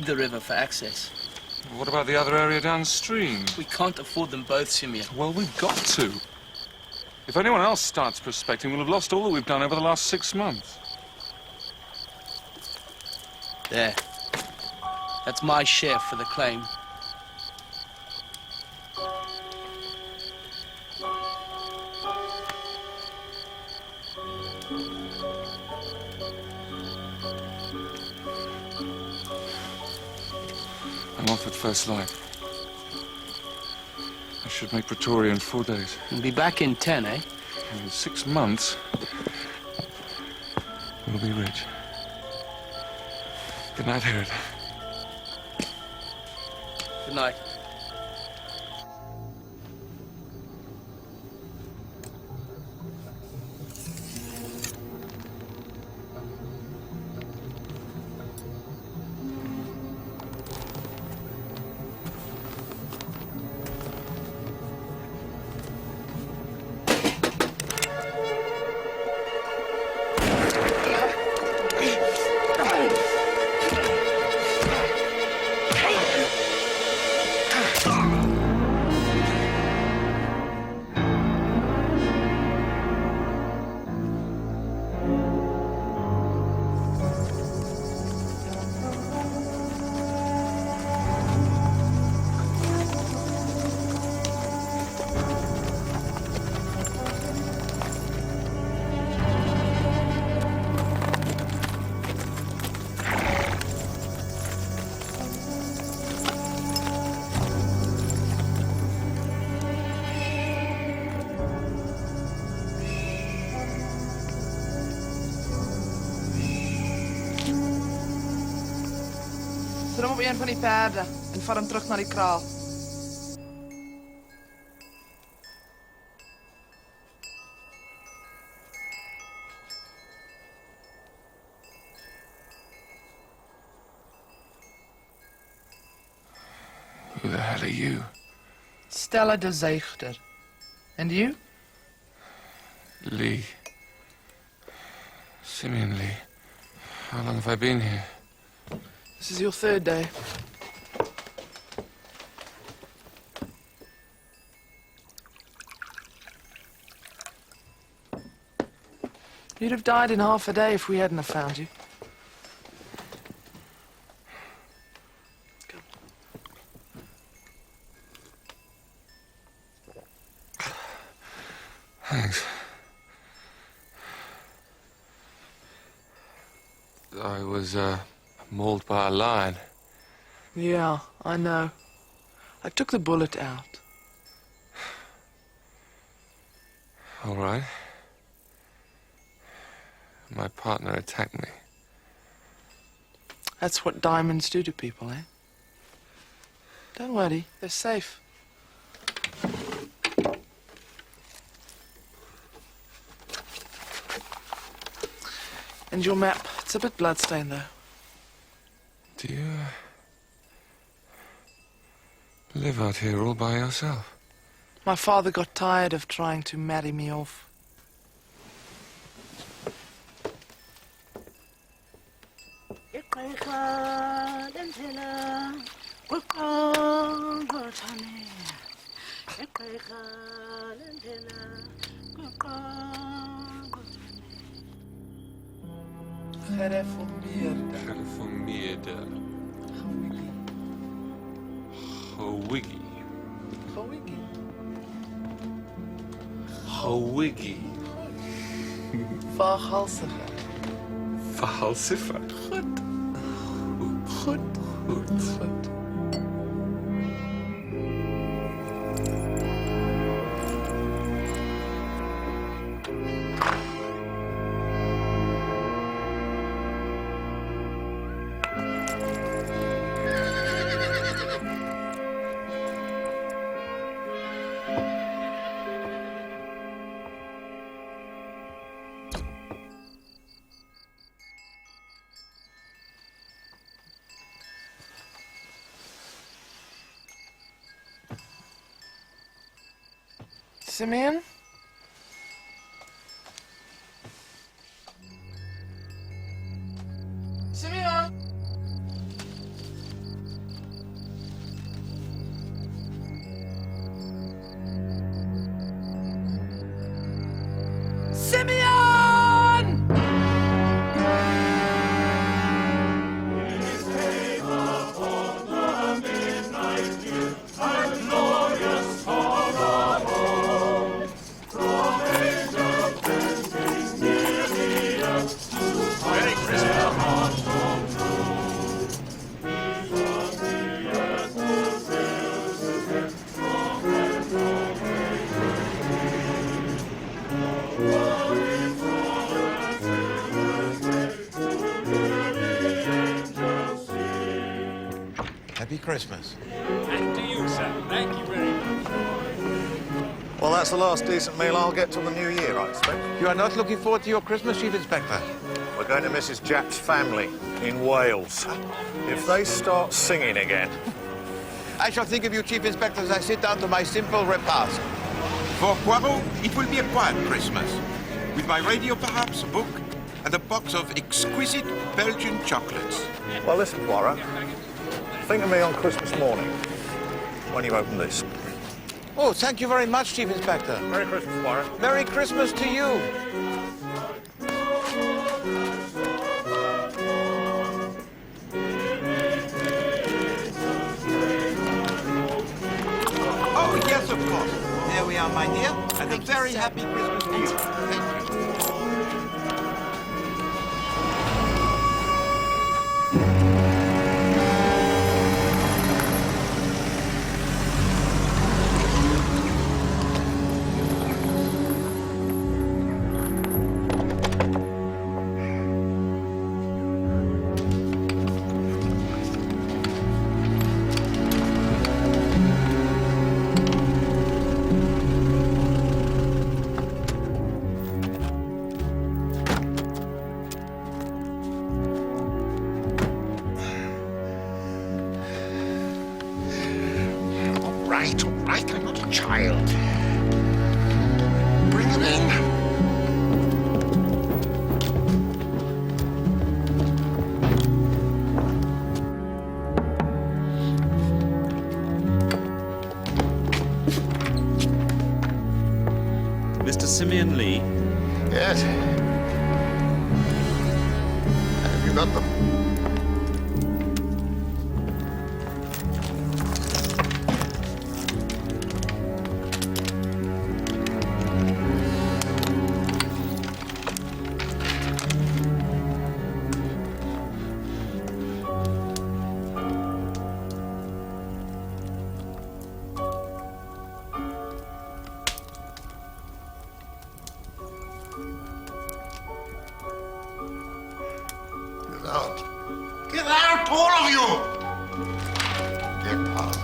need the river for access. What about the other area downstream? We can't afford them both, Simeon. Well, we've got to. If anyone else starts prospecting, we'll have lost all that we've done over the last 6 months. There. That's my share for the claim. I'm off at first light. I should make Pretoria in 4 days. You'll be back in 10, eh? In 6 months, we'll be rich. Good night, Herod. Good night. Zet hem op een van die paarden en vaar hem terug naar die kraal. Who the hell are you? Stella de Zeugder. And you? Lee. Simeon Lee. How long have I been here? This is your 3rd day. You'd have died in half a day if we hadn't have found you. Come. Thanks. I was, mauled by a lion. Yeah, I know. I took the bullet out. All right. My partner attacked me. That's what diamonds do to people, eh? Don't worry, they're safe. And your map, it's a bit bloodstained, though. Do you, live out here all by yourself? My father got tired of trying to marry me off. Gereformeerde. Gereformeerde. Howiggy. Howiggy. Howiggy. Vaaghalsige. Verhalsifer. Goed. Goed. Goed. Goed. Simeon? Simeon? Christmas. And to you, sir. Thank you very much. Well, that's the last decent meal I'll get till the new year, I expect. You are not looking forward to your Christmas, Chief Inspector? We're going to Mrs. Japp's family in Wales. If they start singing again... I shall think of you, Chief Inspector, as I sit down to my simple repast. For Poirot, it will be a quiet Christmas. With my radio, perhaps, a book, and a box of exquisite Belgian chocolates. Well, listen, Poirot. Think of me on Christmas morning, when you open this. Oh, thank you very much, Chief Inspector. Merry Christmas, Poirot. Merry Christmas to you. Oh, yes, of course. There we are, my dear. And a very happy Christmas to you. Thank you. All right, I'm not a child. Bring him in. Mr. Simeon Lee. Yes. Have you got them? Get out, all of you! Get out.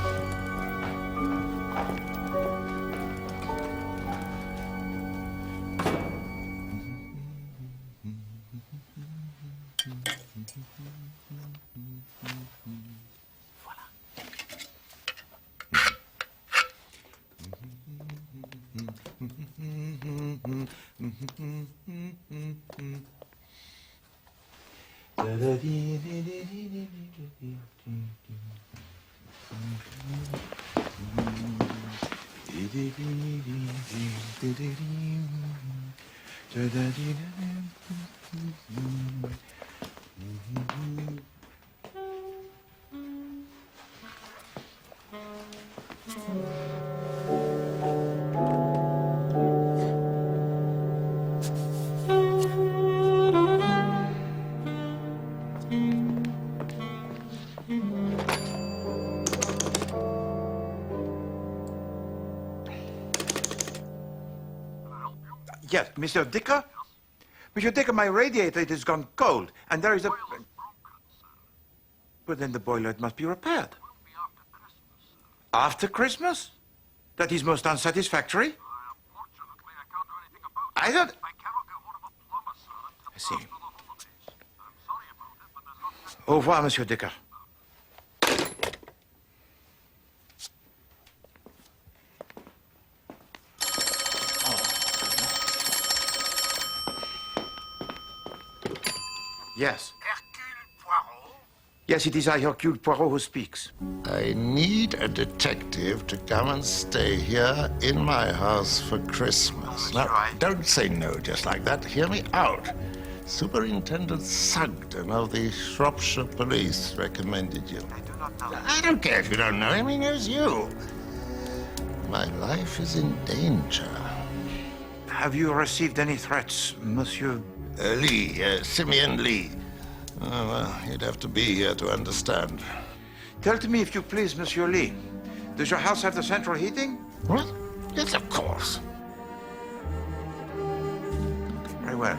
Yes, Monsieur Dicker? Monsieur Dicker, my radiator, it has gone cold, and there is a... But then the boiler must be repaired. After Christmas? That is most unsatisfactory. I don't... I see. Au revoir, Monsieur Dicker. Yes. Hercule Poirot? Yes, it is I, Hercule Poirot, who speaks. I need a detective to come and stay here in my house for Christmas. Now, don't say no just like that. Hear me out. Superintendent Sugden of the Shropshire Police recommended you. I do not know. I don't care if you don't know him. He knows you. My life is in danger. Have you received any threats, Monsieur? Lee, Simeon Lee. Oh, well, you'd have to be here to understand. Tell to me, if you please, Monsieur Lee. Does your house have the central heating? What? Yes, of course. Very well.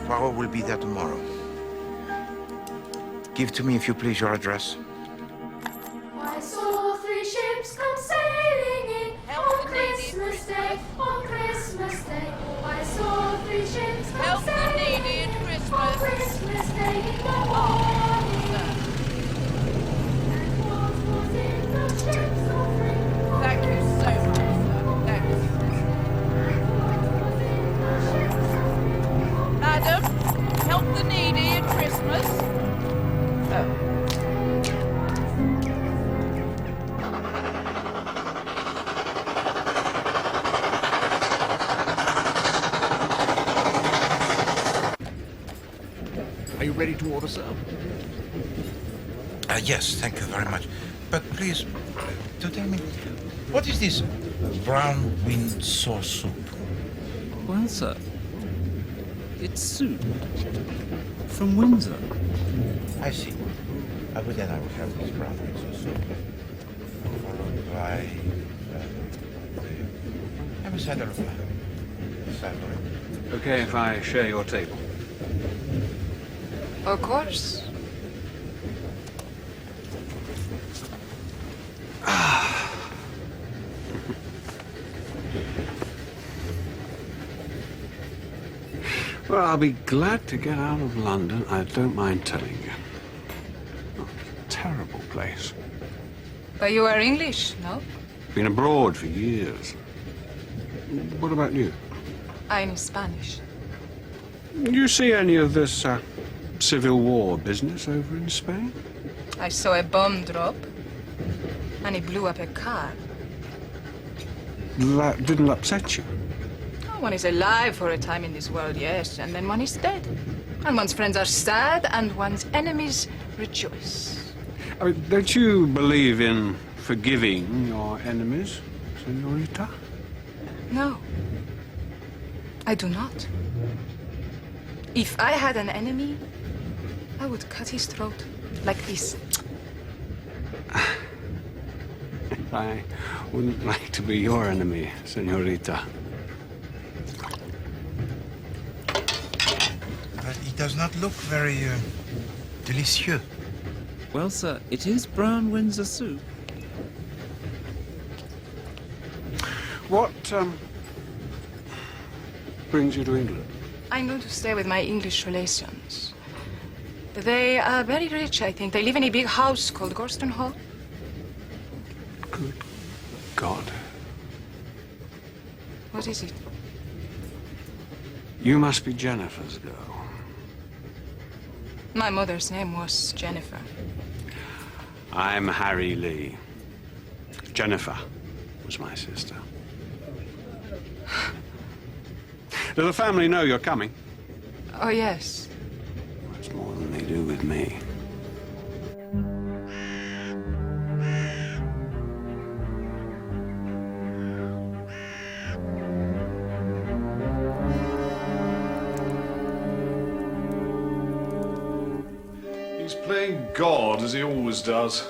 Poirot will be there tomorrow. Give to me, if you please, your address. you ready to order some? Yes, thank you very much. But please, do tell me, what is this brown bean sauce soup? Well, sir, it's soup from Windsor. I see. But then I will have this brown bean sauce soup, followed by have a cider of cider. Okay, if I share your table. Of course. Well, I'll be glad to get out of London, I don't mind telling you. Oh, terrible place. But you are English, no? Been abroad for years. What about you? I'm Spanish. You see any of this Civil War business over in Spain? I saw a bomb drop, and it blew up a car. That didn't upset you? One is alive for a time in this world, yes, and then one is dead. And one's friends are sad, and one's enemies rejoice. I mean, don't you believe in forgiving your enemies, senorita? No, I do not. If I had an enemy, I would cut his throat like this. I wouldn't like to be your enemy, senorita. But it does not look very delicious. Well, sir, it is brown Windsor soup. What brings you to England? I'm going to stay with my English relations. They are very rich, I think. They live in a big house called Gorston Hall. Good God. What is it? You must be Jennifer's girl. My mother's name was Jennifer. I'm Harry Lee. Jennifer was my sister. Does the family know you're coming? Oh, yes. Much more than they do with me. He's playing God, as he always does.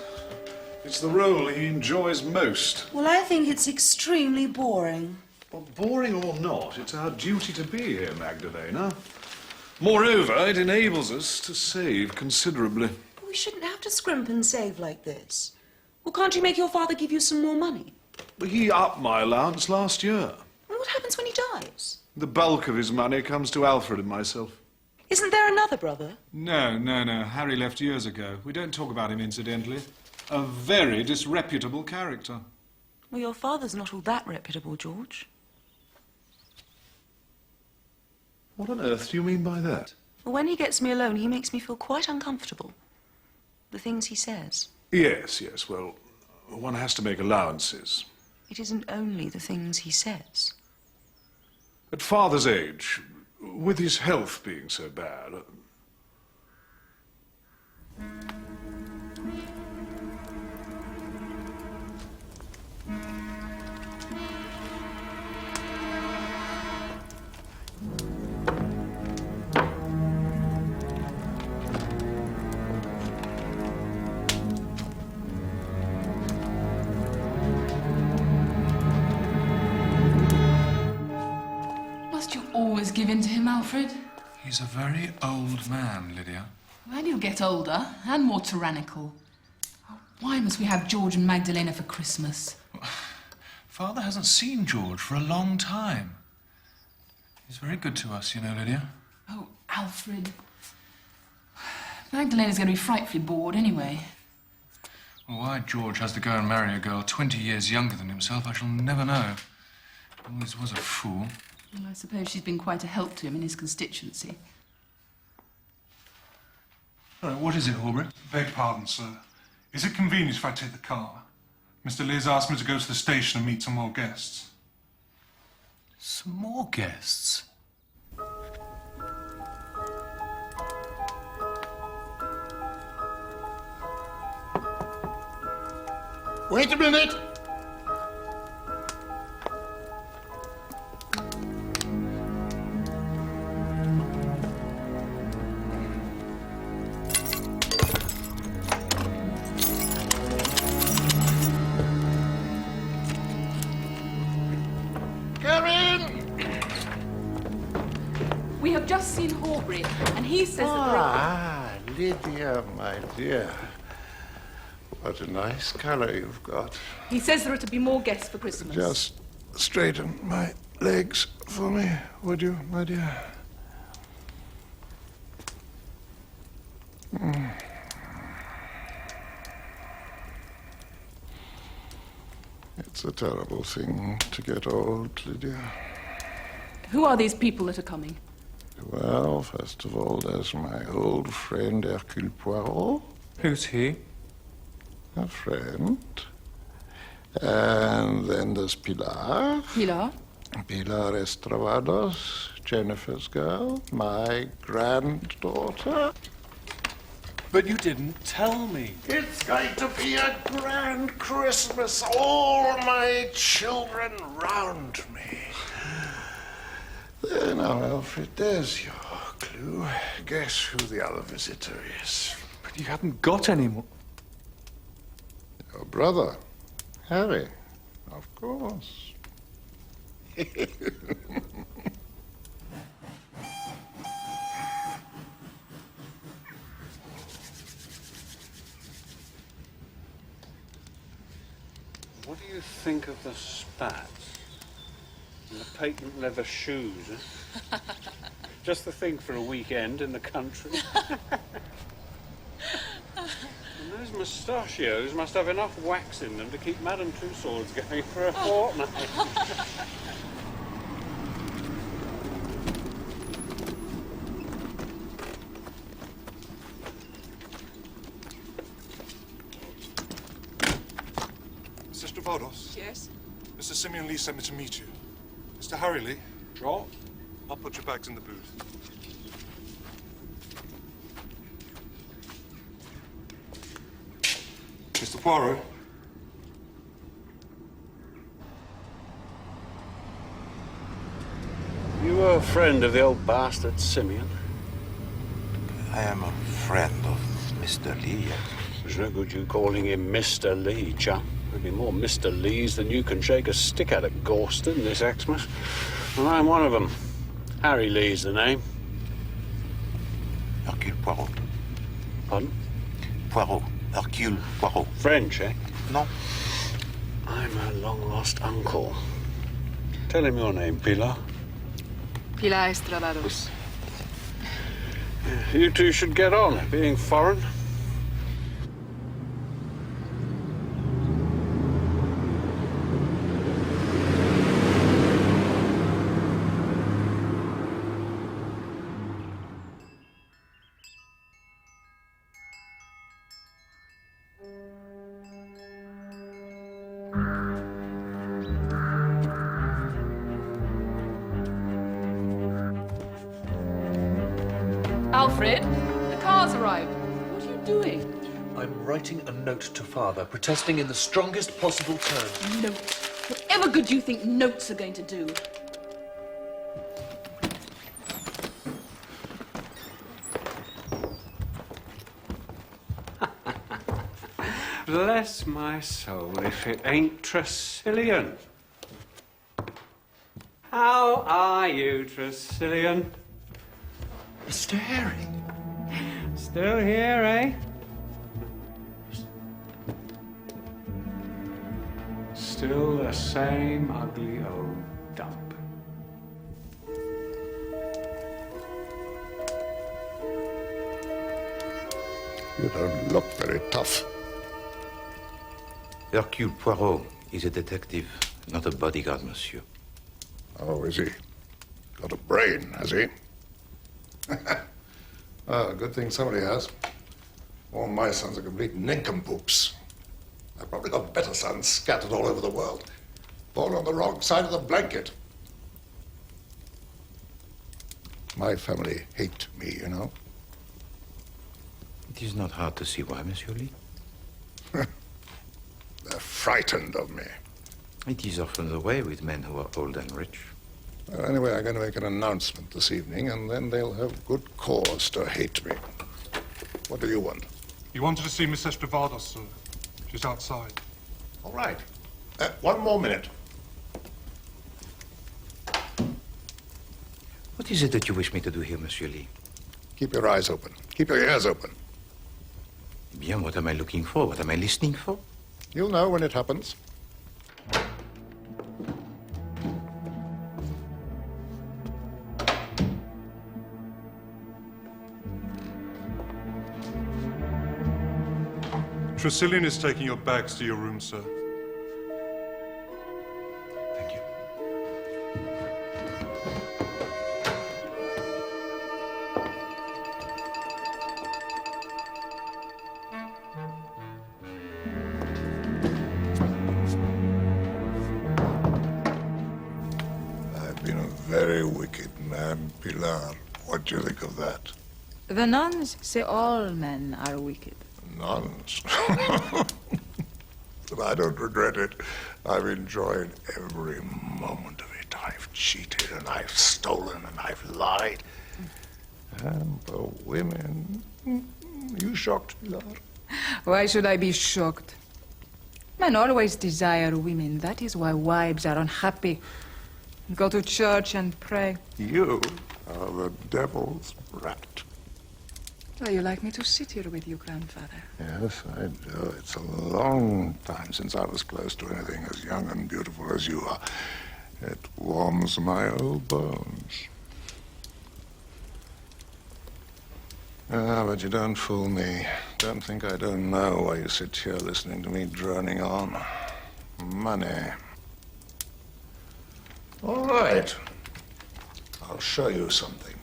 It's the role he enjoys most. Well, I think it's extremely boring. Well, boring or not, it's our duty to be here, Magdalena. Moreover, it enables us to save considerably. But we shouldn't have to scrimp and save like this. Well, can't you make your father give you some more money? He upped my allowance last year. Well, what happens when he dies? The bulk of his money comes to Alfred and myself. Isn't there another brother? No. Harry left years ago. We don't talk about him incidentally. A very disreputable character. Well, your father's not all that reputable, George. What on earth do you mean by that? Well, when he gets me alone, he makes me feel quite uncomfortable. The things he says. Yes, well, one has to make allowances. It isn't only the things he says. At father's age, with his health being so bad... Always give in to him, Alfred. He's a very old man, Lydia. Well, he'll get older and more tyrannical. Oh, why must we have George and Magdalena for Christmas? Father hasn't seen George for a long time. He's very good to us, you know, Lydia. Oh, Alfred. Magdalena's going to be frightfully bored anyway. Well, why George has to go and marry a girl 20 years younger than himself, I shall never know. He always was a fool. Well, I suppose she's been quite a help to him in his constituency. What is it, Horbury? Beg pardon, sir. Is it convenient if I take the car? Mr. Lee's asked me to go to the station and meet some more guests. Some more guests? Wait a minute! Come in! We have just seen Horbury, and he says that there are... Ah, Lydia, my dear. What a nice color you've got. He says there are to be more guests for Christmas. Just straighten my legs for me, would you, my dear? It's a terrible thing to get old, Lydia. Who are these people that are coming? Well, first of all, there's my old friend Hercule Poirot. Who's he? A friend. And then there's Pilar. Pilar? Pilar Estravados, Jennifer's girl, my granddaughter. But you didn't tell me. It's going to be a grand Christmas. All my children round me. There now, Alfred, there's your clue. Guess who the other visitor is. But you haven't got any more. Your brother, Harry, of course. What do you think of the spats? And the patent leather shoes? Eh? Just the thing for a weekend in the country. And those mustachios must have enough wax in them to keep Madame Tussauds going for a fortnight. Sister Vardos? Yes? Mr. Simeon Lee sent me to meet you. Mr. Harry Lee? What? I'll put your bags in the booth. Mr. Poirot? You were a friend of the old bastard Simeon. I am a friend of Mr. Lee, yes. There's no good you calling him Mr. Lee, chum. There'll be more Mr. Lees than you can shake a stick at Gorston this Xmas. And I'm one of them. Harry Lee's the name. Hercule Poirot. Pardon? Poirot. Hercule Poirot. French, eh? No. I'm a long-lost uncle. Tell him your name, Pilar. Pilar Estravados. You two should get on, being foreign. Alfred, the car's arrived. What are you doing? I'm writing a note to Father, protesting in the strongest possible terms. Notes. Whatever good you think notes are going to do. Bless my soul if it ain't Tresillian. How are you, Tresillian? Mr. Harry. Still here, eh? Still the same ugly old dump. You don't look very tough. Hercule Poirot is a detective, not a bodyguard, monsieur. Oh, is he? Got a brain, has he? Ah, good thing somebody has. All my sons are complete nincompoops. I've probably got better sons scattered all over the world. Born on the wrong side of the blanket. My family hate me, you know. It is not hard to see why, Monsieur Lee. They're frightened of me. It is often the way with men who are old and rich. Anyway, I'm going to make an announcement this evening, and then they'll have good cause to hate me. What do you want? You wanted to see Miss Estravados, sir. She's outside. All right. One more minute. What is it that you wish me to do here, Monsieur Lee? Keep your eyes open. Keep your ears open. Bien, what am I looking for? What am I listening for? You'll know when it happens. Tresillian is taking your bags to your room, sir. Thank you. I've been a very wicked man, Pilar. What do you think of that? The nuns say all men are wicked. Nuns. But I don't regret it. I've enjoyed every moment of it. I've cheated and I've stolen and I've lied. And the women... You shocked, Pilar? Why should I be shocked? Men always desire women. That is why wives are unhappy. Go to church and pray. You are the devil's brat. Oh, you like me to sit here with you, grandfather? Yes, I do. It's a long time since I was close to anything as young and beautiful as you are. It warms my old bones. Ah, but you don't fool me. Don't think I don't know why you sit here listening to me droning on. Money. All right. I'll show you something.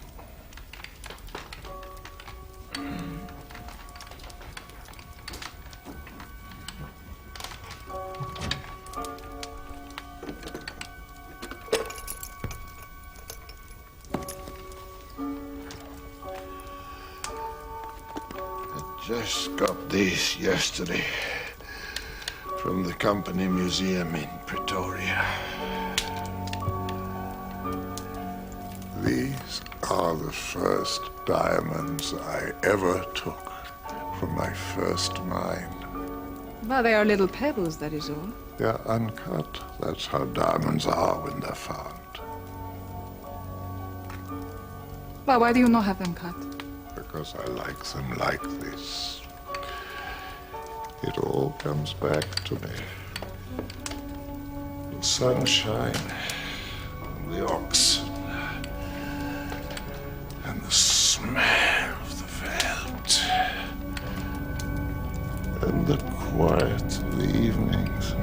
Just got these yesterday from the company museum in Pretoria. These are the first diamonds I ever took from my first mine. Well, they are little pebbles, that is all. They're uncut. That's how diamonds are when they're found. Well, why do you not have them cut? Because I like them like this. It all comes back to me. The sunshine, and the oxen, and the smell of the veldt, and the quiet of the evenings.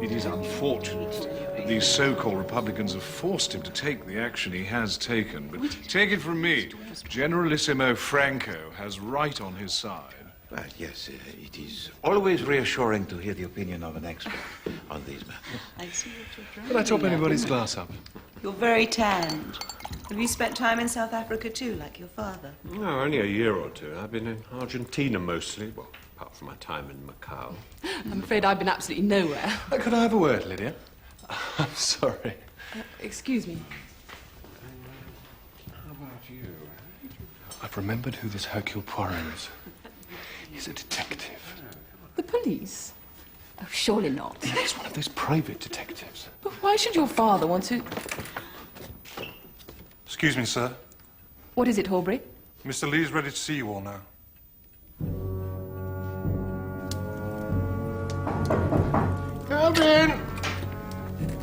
It is unfortunate that these so-called Republicans have forced him to take the action he has taken. But take it from me, Generalissimo Franco has right on his side. Well, yes, it is always reassuring to hear the opinion of an expert on these matters. I see what you're driving Can I top at. anybody's glass up? You're very tanned. Have you spent time in South Africa too, like your father? No, only a year or two. I've been in Argentina mostly, well, apart from my time in Macau. I'm afraid I've been absolutely nowhere. Could I have a word, Lydia? I'm sorry. Excuse me. How about you? I've remembered who this Hercule Poirot is. He's a detective. The police? Oh, surely not. He's one of those private detectives. But why should your father want to... Excuse me, sir. What is it, Horbury? Mr. Lee's ready to see you all now. Come in.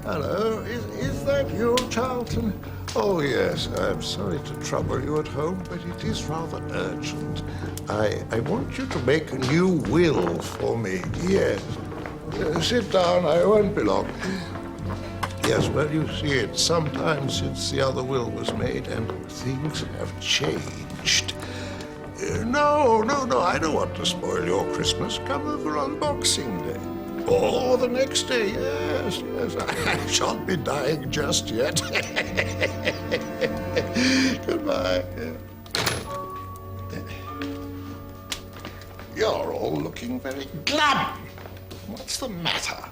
Hello, is that you, Charlton? Oh, yes, I'm sorry to trouble you at home, but it is rather urgent. I want you to make a new will for me. Yes. Sit down, I won't be long. Yes, well, you see, it's sometime since the other will was made, and things have changed. No, I don't want to spoil your Christmas. Come over on Boxing Day. Or the next day, yes. I shan't be dying just yet. Goodbye. You're all looking very glum. What's the matter?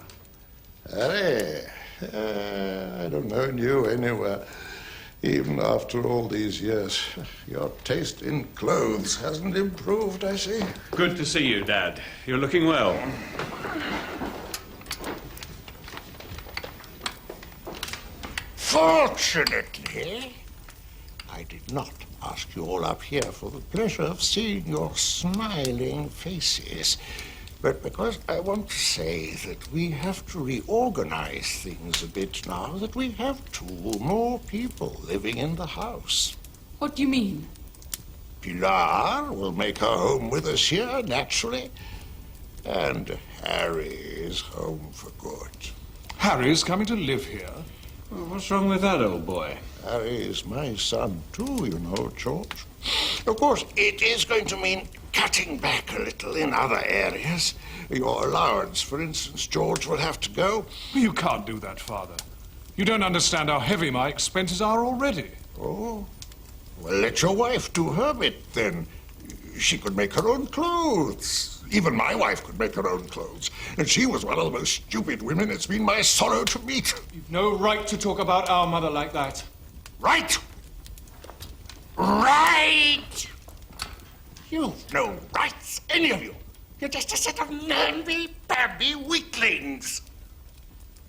Harry, I don't know you anywhere, even after all these years. Your taste in clothes hasn't improved, I see. Good to see you, Dad. You're looking well. Fortunately, I did not ask you all up here for the pleasure of seeing your smiling faces, but because I want to say that we have to reorganize things a bit now that we have 2 more people living in the house. What do you mean? Pilar will make her home with us here, naturally, and Harry is home for good. Harry's coming to live here? Well, what's wrong with that, old boy? Harry is my son, too, you know, George. Of course, it is going to mean cutting back a little in other areas. Your allowance, for instance, George will have to go. You can't do that, Father. You don't understand how heavy my expenses are already. Oh? Well, let your wife do her bit, then. She could make her own clothes. Even my wife could make her own clothes. And she was one of the most stupid women it's been my sorrow to meet. You've no right to talk about our mother like that. Right! Right! You've no rights, any of you. You're just a set of namby-pamby weaklings.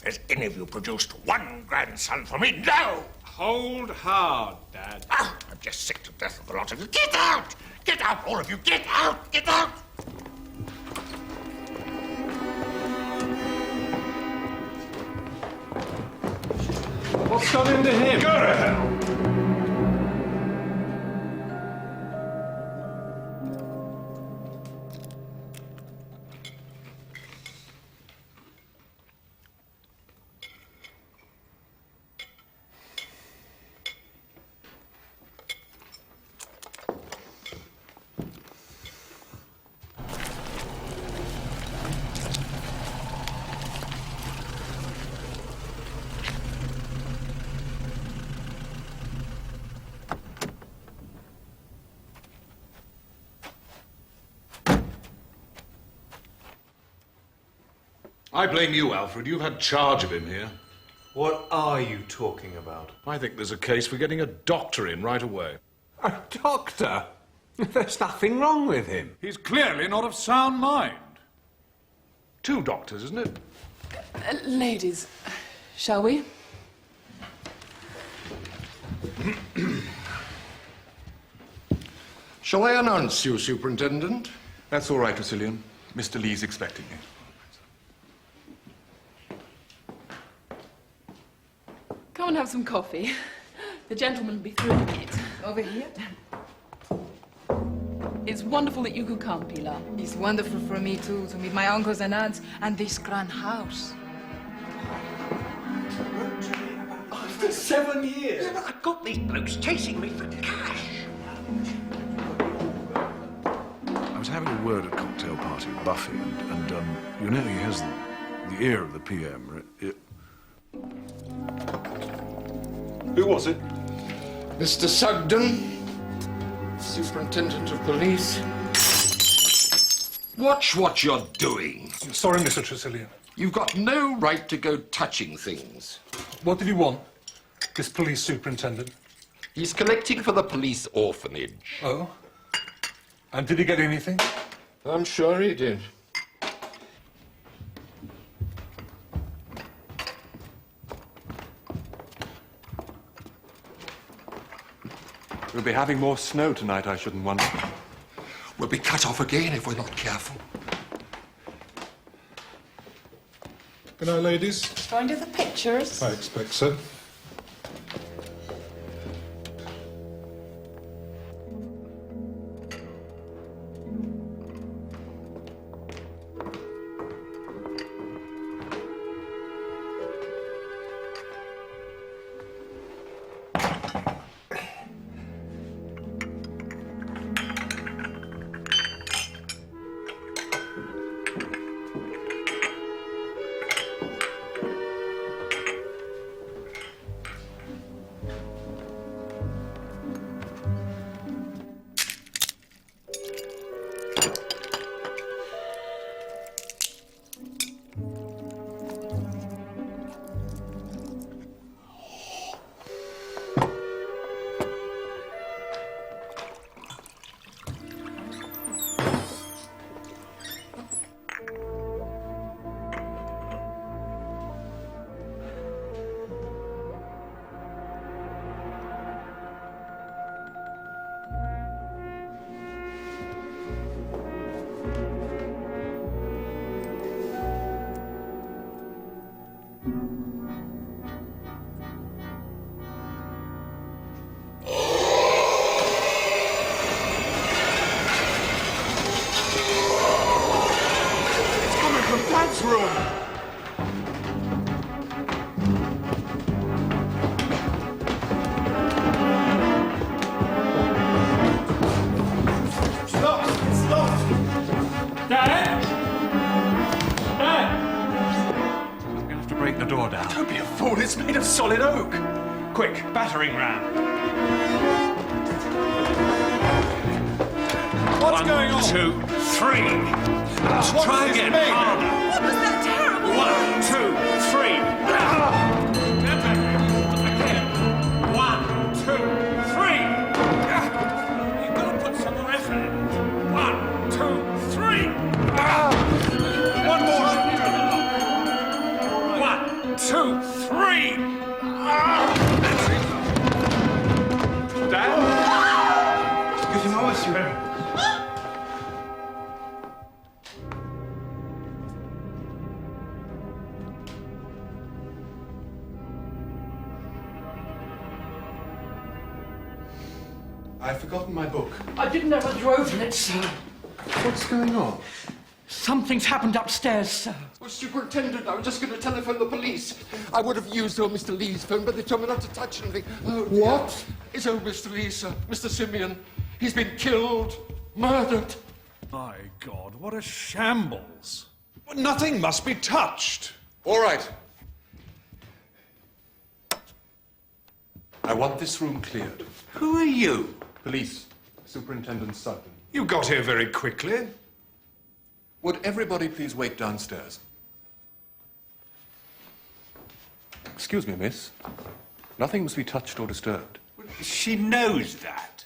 Has any of you produced 1 grandson for me? No! Hold hard, Dad. Ah, I'm just sick to death of the lot of you. Get out! Get out, all of you! Get out! Get out! What's got into him? Go to hell! I blame you, Alfred. You've had charge of him here. What are you talking about? I think there's a case for getting a doctor in right away. A doctor? There's nothing wrong with him. He's clearly not of sound mind. 2 doctors, isn't it? Ladies, shall we? Shall I announce you, Superintendent? That's all right, Tressilian. Mr. Lee's expecting you. Come and have some coffee. The gentleman will be through in a minute. Over here? It's wonderful that you could come, Pilar. It's wonderful for me, too, to meet my uncles and aunts and this grand house. After 7 years! Yeah, but I've got these blokes chasing me for cash. I was having a word at a cocktail party with Buffy, and you know he has the ear of the PM, right? Who was it? Mr. Sugden, Superintendent of Police. Watch what you're doing. I'm sorry, Mr. Tressilian. You've got no right to go touching things. What did he want, this police superintendent? He's collecting for the police orphanage. Oh? And did he get anything? I'm sure he did. We'll be having more snow tonight, I shouldn't wonder. We'll be cut off again if we're not careful. Good night, ladies. Trying to do the pictures? I expect so. this room! It's locked! It's locked! Dad! Dad! I'm gonna have to break the door down. Don't be a fool, it's made of solid oak! Quick, battering ram. What's going on? 1, 2, 3. Let's try again. Harder. What was that terrible? 1, 2, 3. Again. 1, 2, 3. You've got to put some more effort in. 1, 2, 3. One more. 1, 2, 3. That's it. Dad? Excusez-moi, monsieur. I've forgotten my book. I didn't have a drove in it, sir. What's going on? Something's happened upstairs, sir. Well, Superintendent, I was just going to telephone the police. I would have used Mr. Lee's phone, but they told me not to touch anything. Oh, dear. What? It's Mr. Lee, sir. Mr. Simeon. He's been killed. Murdered. My God, what a shambles. Nothing must be touched. All right. I want this room cleared. Who are you? Police. Superintendent Sugden. You got here very quickly. Would everybody please wait downstairs? Excuse me, miss. Nothing must be touched or disturbed. She knows that.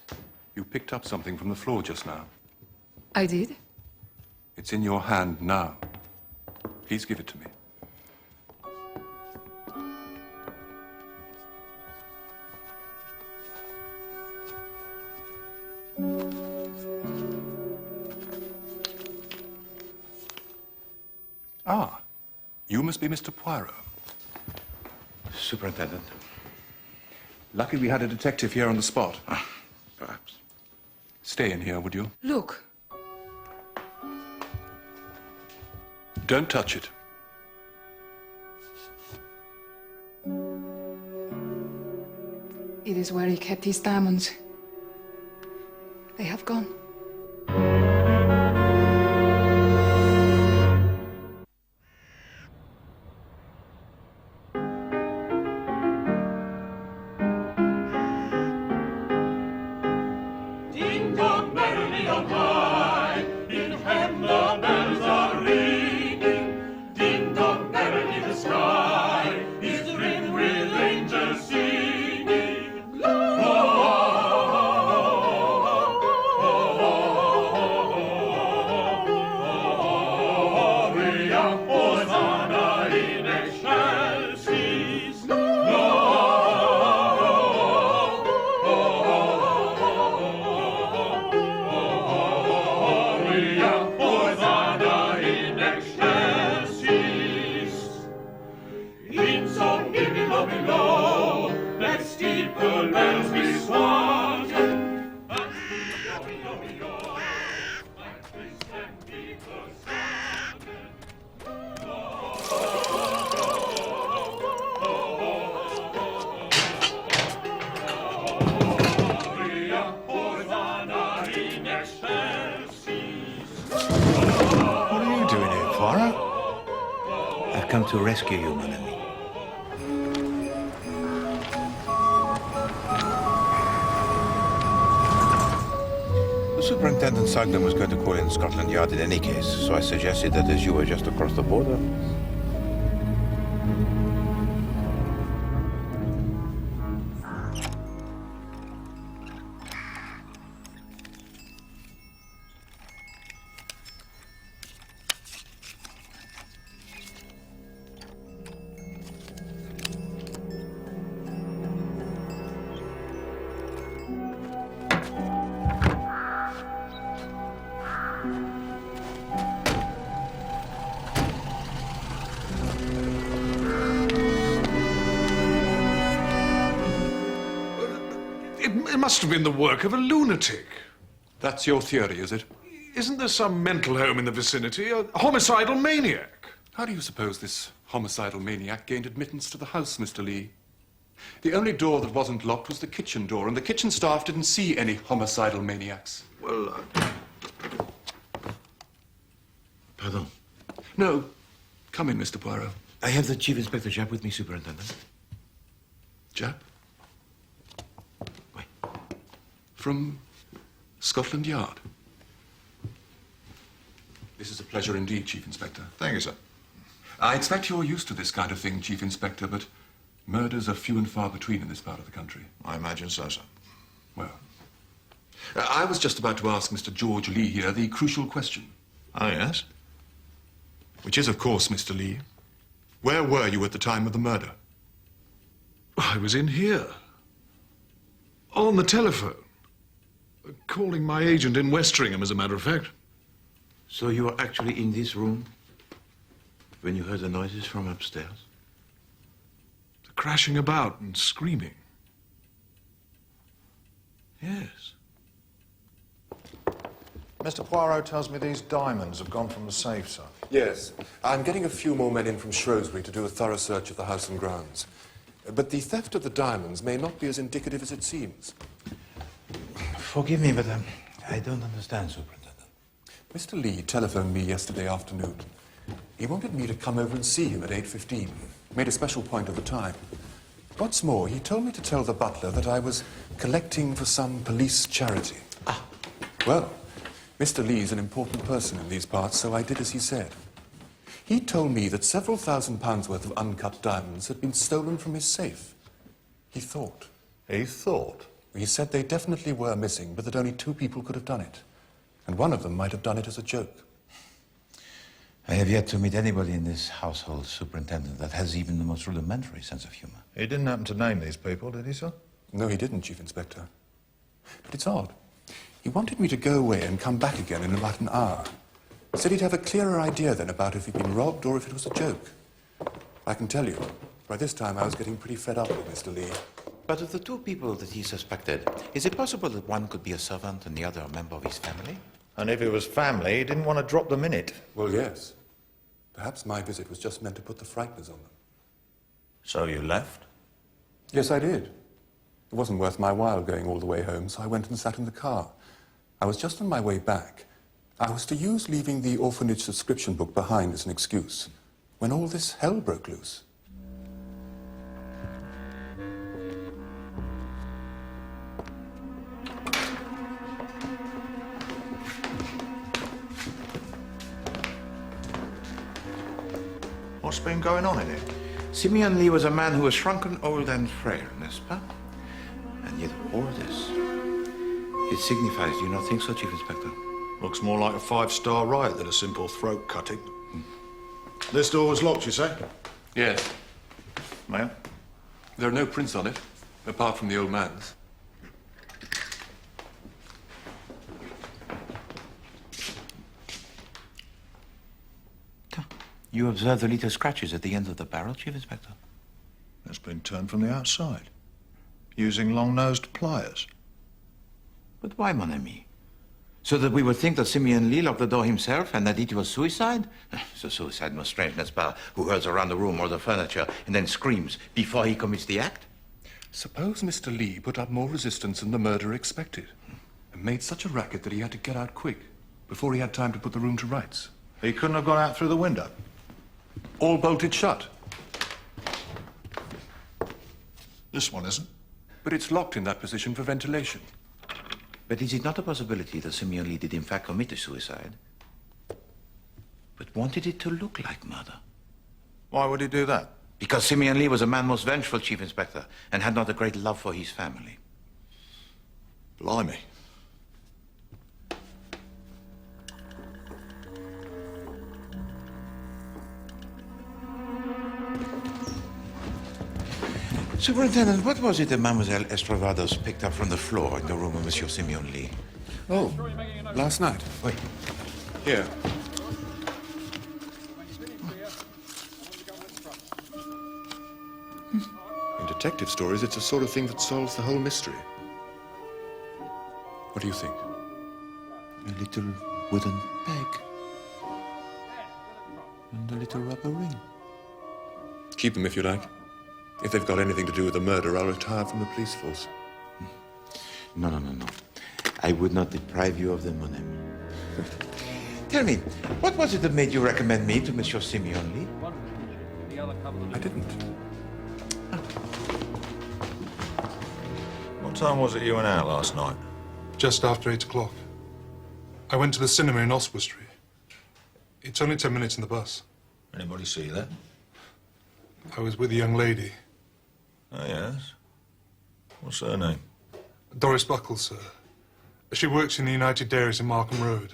You picked up something from the floor just now. I did? It's in your hand now. Please give it to me. Ah, you must be Mr. Poirot. Superintendent. Lucky we had a detective here on the spot. Perhaps. Stay in here, would you? Look. Don't touch it. It is where he kept his diamonds. They have gone. Ding dong merrily on high, in heaven the bells are ringing. Ding dong merrily the sky is ringed with angels singing. Gloria, Hosanna in excelsis. Gloria, Hosanna in excelsis. In some hill below, let steeple bells be swung. And like Christian people sang. Gloria, Hosanna in excelsis. What are you doing here, Poirot? I've come to rescue you, mon ami. The Superintendent Sugden was going to call in Scotland Yard in any case, so I suggested that as you were just across the border. It must have been the work of a lunatic. That's your theory, is it? Isn't there some mental home in the vicinity? A homicidal maniac? How do you suppose this homicidal maniac gained admittance to the house, Mr. Lee? The only door that wasn't locked was the kitchen door, and the kitchen staff didn't see any homicidal maniacs. Well, Pardon? No. Come in, Mr. Poirot. I have the Chief Inspector Japp with me, Superintendent. Japp? From Scotland Yard. This is a pleasure indeed, Chief Inspector. Thank you, sir. I expect you're used to this kind of thing, Chief Inspector, but murders are few and far between in this part of the country. I imagine so, sir. Well, I was just about to ask Mr. George Lee here the crucial question. Oh, yes? Which is, of course, Mr. Lee, where were you at the time of the murder? I was in here. On the telephone. Calling my agent in Westringham, as a matter of fact. So you were actually in this room when you heard the noises from upstairs? The crashing about and screaming. Yes. Mr. Poirot tells me these diamonds have gone from the safe, sir. Yes. I'm getting a few more men in from Shrewsbury to do a thorough search of the house and grounds. But the theft of the diamonds may not be as indicative as it seems. Forgive me, but I don't understand, Superintendent. Mr. Lee telephoned me yesterday afternoon. He wanted me to come over and see him at 8:15. Made a special point of the time. What's more, he told me to tell the butler that I was collecting for some police charity. Ah. Well, Mr. Lee's an important person in these parts, so I did as he said. He told me that several £1,000s worth of uncut diamonds had been stolen from his safe. He thought. He thought? He said they definitely were missing, but that only 2 people could have done it. And one of them might have done it as a joke. I have yet to meet anybody in this household, Superintendent, that has even the most rudimentary sense of humor. He didn't happen to name these people, did he, sir? No, he didn't, Chief Inspector. But it's odd. He wanted me to go away and come back again in about an hour. Said he'd have a clearer idea then about if he'd been robbed or if it was a joke. I can tell you, by this time I was getting pretty fed up with Mr. Lee. But of the 2 people that he suspected, is it possible that one could be a servant and the other a member of his family? And if it was family, he didn't want to drop them in it. Well, yes. Perhaps my visit was just meant to put the frighteners on them. So you left? Yes, I did. It wasn't worth my while going all the way home, so I went and sat in the car. I was just on my way back. I was to use leaving the orphanage subscription book behind as an excuse, when all this hell broke loose. What's been going on in it? Simeon Lee was a man who was shrunken, old, and frail, n'est-ce pas? And yet all this, it signifies, do you not think so, Chief Inspector? Looks more like a 5-star riot than a simple throat cutting. This door was locked, you say? Yes. Ma'am? There are no prints on it, apart from the old man's. You observed the little scratches at the end of the barrel, Chief Inspector? It's been turned from the outside, using long-nosed pliers. But why, mon ami? So that we would think that Simeon Lee locked the door himself and that it was suicide? So suicide most strange, n'est-ce pas? Who hurls around the room or the furniture and then screams before he commits the act? Suppose Mr. Lee put up more resistance than the murderer expected, and made such a racket that he had to get out quick, before he had time to put the room to rights. He couldn't have gone out through the window. All bolted shut. This one isn't. But it's locked in that position for ventilation. But is it not a possibility that Simeon Lee did in fact commit a suicide, but wanted it to look like murder? Why would he do that? Because Simeon Lee was a man most vengeful, Chief Inspector, and had not a great love for his family. Blimey. Superintendent, what was it that Mademoiselle Estravados picked up from the floor in the room of Monsieur Simeon Lee? Oh, last night. Wait. Here. In detective stories, it's the sort of thing that solves the whole mystery. What do you think? A little wooden peg. And a little rubber ring. Keep them if you like. If they've got anything to do with the murder, I'll retire from the police force. No. I would not deprive you of them, mon ami. Tell me, what was it that made you recommend me to Monsieur Simeon Lee? I didn't. What time was it you went out last night? Just after 8 o'clock. I went to the cinema in Oswestry. It's only 10 minutes in the bus. Anybody see that? I was with a young lady. Oh, yes? What's her name? Doris Buckles, sir. She works in the United Dairies in Markham Road.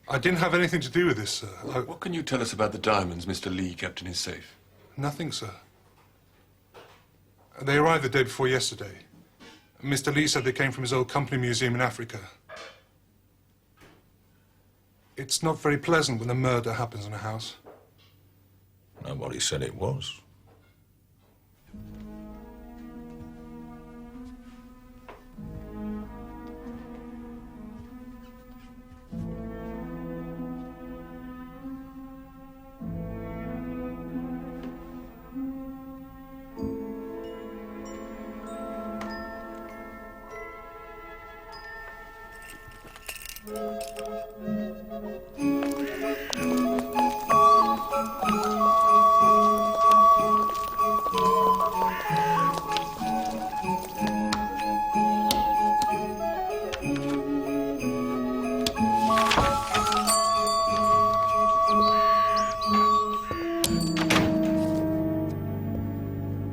I didn't have anything to do with this, sir. What can you tell us about the diamonds Mr. Lee kept in his safe? Nothing, sir. They arrived the day before yesterday. Mr. Lee said they came from his old company museum in Africa. It's not very pleasant when a murder happens in a house. Nobody said it was.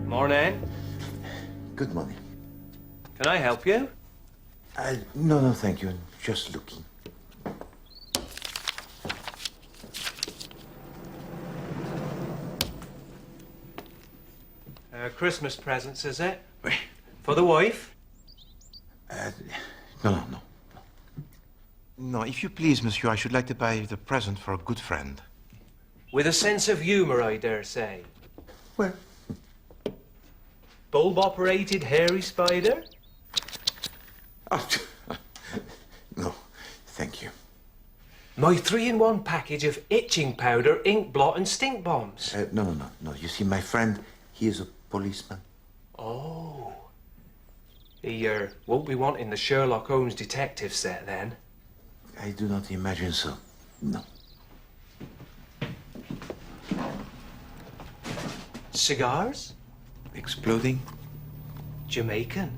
Morning. Good morning. Can I help you? No, thank you. Just looking. Christmas presents, is it? For the wife? No. No, if you please, monsieur, I should like to buy the present for a good friend. With a sense of humour, I dare say. Well. Bulb-operated hairy spider? Oh, no, thank you. My 3-in-1 package of itching powder, ink blot and stink bombs. No. You see, my friend, he is a policeman. Oh. He won't be wanting the Sherlock Holmes detective set then. I do not imagine so. No. Cigars? Exploding? Jamaican?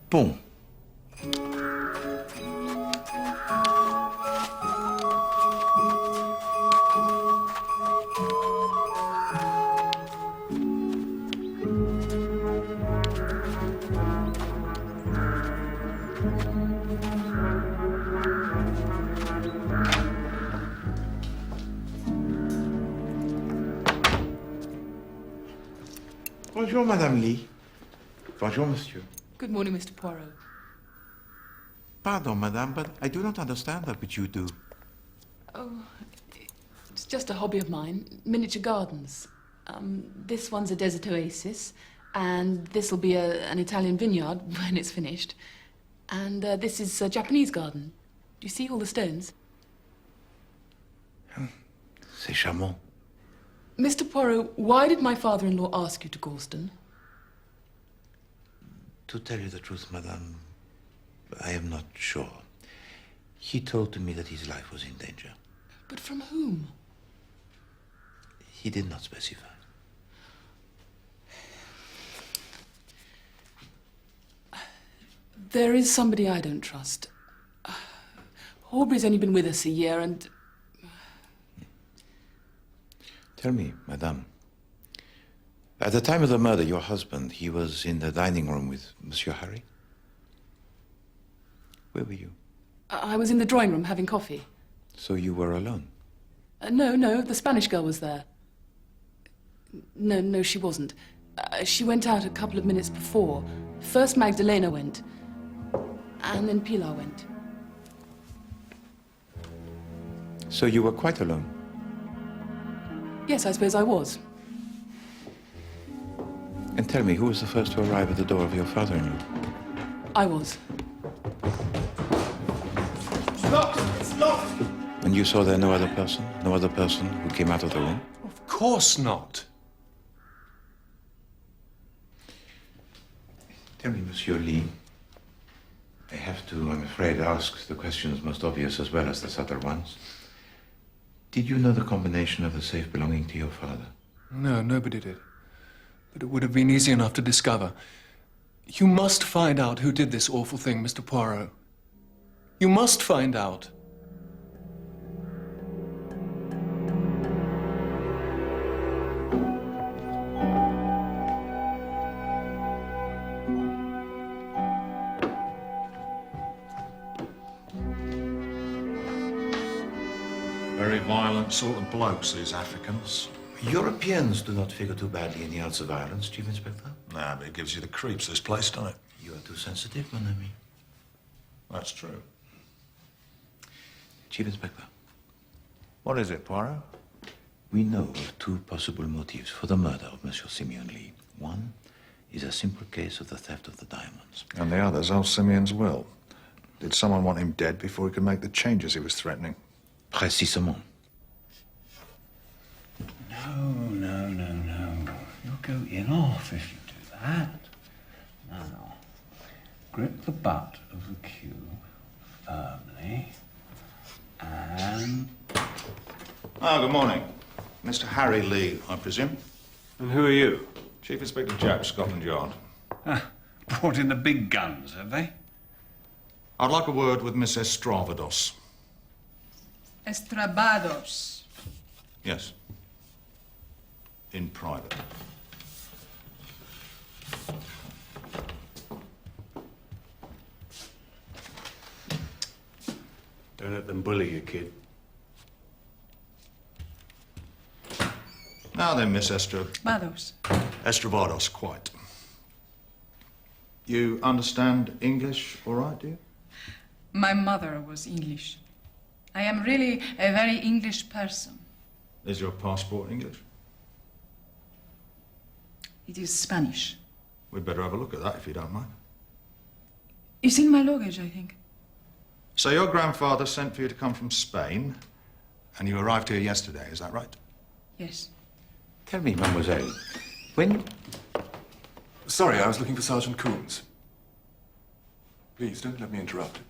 Bon. Bonjour, Madame Lee. Bonjour, Monsieur. Good morning, Mr. Poirot. Pardon, Madame, but I do not understand that which you do. Oh, it's just a hobby of mine. Miniature gardens. This one's a desert oasis, and this'll be an Italian vineyard when it's finished. And this is a Japanese garden. Do you see all the stones? C'est charmant. Mr. Poirot, why did my father-in-law ask you to Galston? To tell you the truth, Madame, I am not sure. He told me that his life was in danger. But from whom? He did not specify. There is somebody I don't trust. Aubrey's only been with us a year and... Tell me, Madame, at the time of the murder, your husband, he was in the dining room with Monsieur Harry? Where were you? I was in the drawing room having coffee. So you were alone? No, the Spanish girl was there. No, she wasn't. She went out a couple of minutes before. First Magdalena went, and then Pilar went. So you were quite alone? Yes, I suppose I was. And tell me, who was the first to arrive at the door of your father-in-law? I was. locked! It's locked! And you saw there no other person who came out of the room? Of course not. Tell me, Monsieur Lee, I have to, I'm afraid, ask the questions most obvious as well as the subtle ones. Did you know the combination of the safe belonging to your father? No, nobody did. But it would have been easy enough to discover. You must find out who did this awful thing, Mr. Poirot. You must find out. Very violent sort of blokes, these Africans. Europeans do not figure too badly in the arts of violence, Chief Inspector. Nah, but it gives you the creeps, this place, doesn't it? You are too sensitive, mon ami. That's true. Chief Inspector. What is it, Poirot? We know of two possible motives for the murder of Monsieur Simeon Lee. One is a simple case of the theft of the diamonds. And the other's old Simeon's will. Did someone want him dead before he could make the changes he was threatening? Précisément. No. You'll go in off if you do that. Now, grip the butt of the cue firmly and... Oh, good morning. Mr. Harry Lee, I presume. And who are you? Chief Inspector Japp, Scotland Yard. Brought in the big guns, have they? I'd like a word with Miss Estravados. Estrabados. Yes. In private. Don't let them bully you, kid. Now then, Miss Bados. Estravados, quite. You understand English all right, do you? My mother was English. I am really a very English person. Is your passport English? It is Spanish. We'd better have a look at that if you don't mind. It's in my luggage, I think. So your grandfather sent for you to come from Spain, and you arrived here yesterday, is that right? Yes. Tell me, mademoiselle, when... Sorry, I was looking for Sergeant Coombs. Please, don't let me interrupt.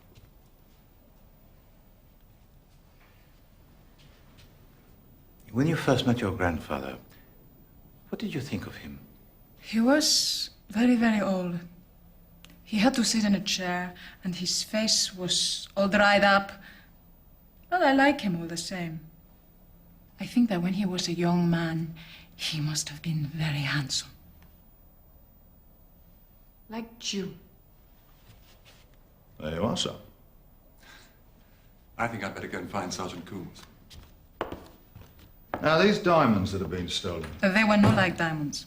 When you first met your grandfather, what did you think of him? He was very, very old. He had to sit in a chair, and his face was all dried up. But I like him all the same. I think that when he was a young man, he must have been very handsome. Like you. There you are, sir. I think I'd better go and find Sergeant Coombs. Now, these diamonds that have been stolen, They were not like diamonds.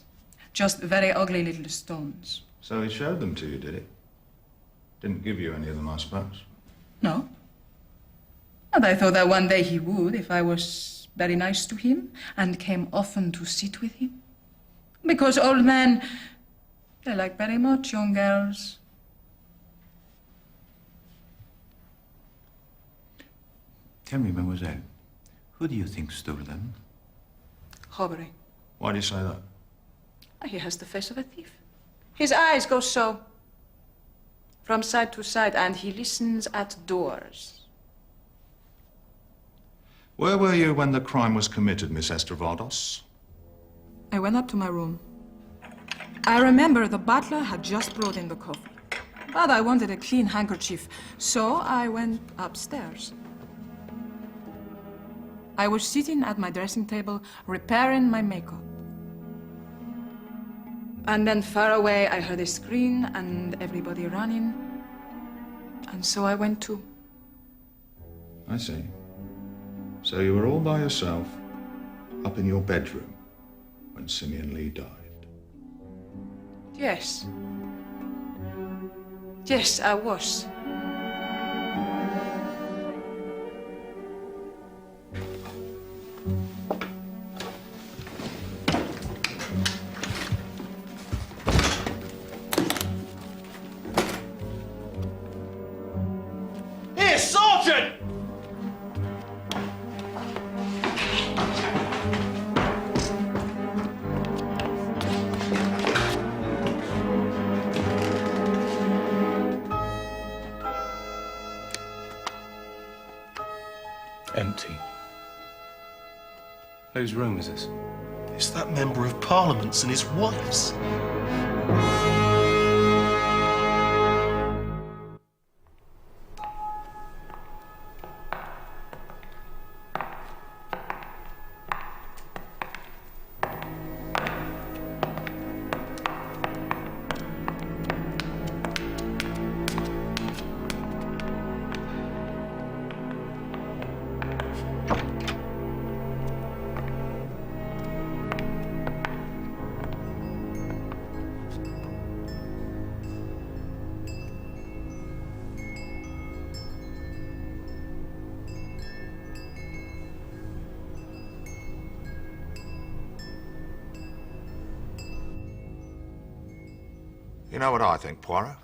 Just very ugly little stones. so he showed them to you, did he? Didn't give you any of them, I suppose. No. And I thought that one day he would, if I was very nice to him and came often to sit with him. Because old men, they like very much young girls. Tell me, mademoiselle, who do you think stole them? Robbery. Why do you say that? He has the face of a thief. His eyes go so, from side to side, and he listens at doors. Where were you when the crime was committed, Miss Estravados? I went up to my room. I remember the butler had just brought in the coffee. But I wanted a clean handkerchief, so I went upstairs. I was sitting at my dressing table, repairing my makeup. And then far away, I heard a scream and everybody running. And so I went too. I see. So you were all by yourself, up in your bedroom, when Simeon Lee died. Yes. Yes, I was. Here, Sergeant! Empty. Whose room is this? It's that Member of Parliament's and his wife's. You know what I think, Poirot?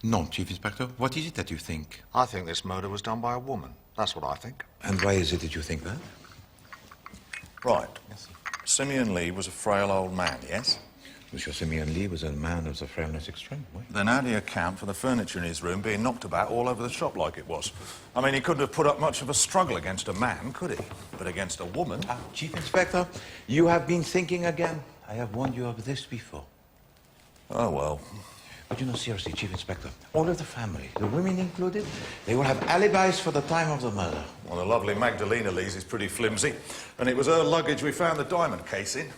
No, Chief Inspector. What is it that you think? I think this murder was done by a woman. That's what I think. And why is it that you think that? Right. Simeon Lee was a frail old man, yes? Monsieur Simeon Lee was a man of the frailness extreme. Oui. Then how do you account for the furniture in his room being knocked about all over the shop like it was? I mean, he couldn't have put up much of a struggle against a man, could he? But against a woman... Chief Inspector, you have been thinking again. I have warned you of this before. Oh, well. But you know, seriously, Chief Inspector, all of the family, the women included, they will have alibis for the time of the murder. Well, the lovely Magdalena Lee's is pretty flimsy. And it was her luggage we found the diamond case in.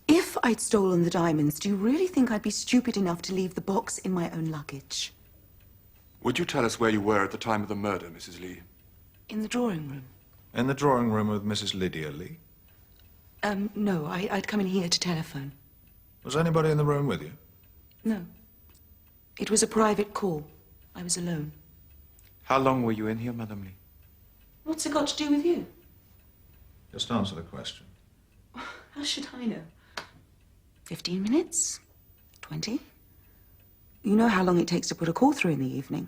If I'd stolen the diamonds, do you really think I'd be stupid enough to leave the box in my own luggage? Would you tell us where you were at the time of the murder, Mrs. Lee? In the drawing room. In the drawing room with Mrs. Lydia Lee? No, I'd come in here to telephone. Was anybody in the room with you? No. It was a private call. I was alone. How long were you in here, Madame Lee? What's it got to do with you? Just answer the question. How should I know? 15 minutes? 20? You know how long it takes to put a call through in the evening.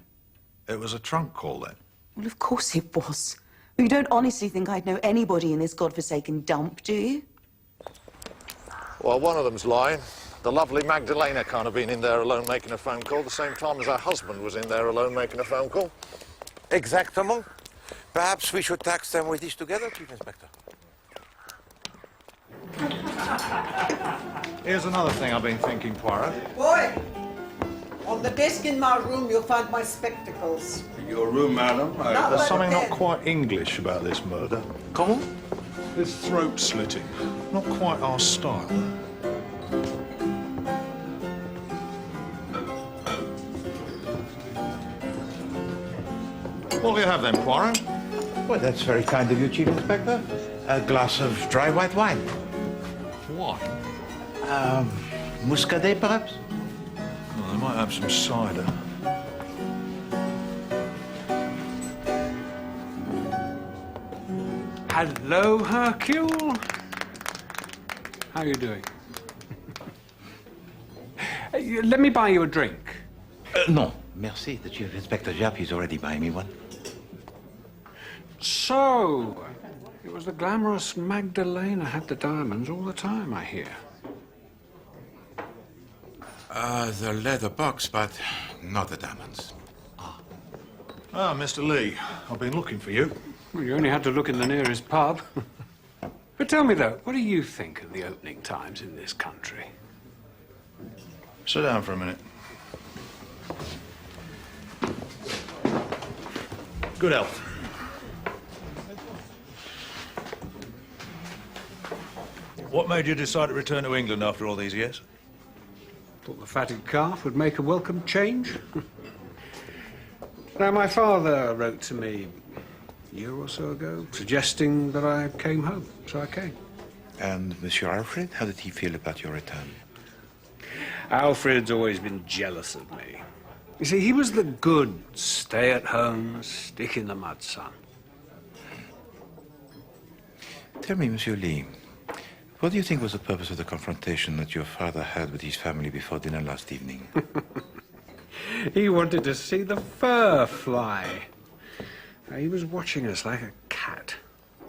It was a trunk call, then? Well, of course it was. You don't honestly think I'd know anybody in this godforsaken dump, do you? Well, one of them's lying. The lovely Magdalena can't have been in there alone making a phone call the same time as her husband was in there alone making a phone call. Exactement. Perhaps we should tax them with this together, Chief Inspector. Here's another thing I've been thinking, Poirot. Boy, on the desk in my room you'll find my spectacles. Your room, madam? There's something not bed. quite English about this murder. Comment? This throat slitting. Not quite our style. What'll you have then, Poirot? Well, that's very kind of you, Chief Inspector. A glass of dry white wine. Wine? Muscadet, perhaps? Well, they might have some cider. Hello, Hercule. How are you doing? Let me buy you a drink. No, merci. The Chief Inspector Japp is already buying me one. So, it was the glamorous Magdalena had the diamonds all the time, I hear. The leather box, but not the diamonds. Ah, Mr. Lee, I've been looking for you. Well, you only had to look in the nearest pub. But tell me, though, what do you think of the opening times in this country? Sit down for a minute. Good health. What made you decide to return to England after all these years? Thought the fatted calf would make a welcome change. Now, my father wrote to me a year or so ago, suggesting that I came home, so I came. And Monsieur Alfred, how did he feel about your return? Alfred's always been jealous of me. You see, he was the good, stay-at-home, stick-in-the-mud son. Tell me, Monsieur Lee, what do you think was the purpose of the confrontation that your father had with his family before dinner last evening? He wanted to see the fur fly. He was watching us like a cat.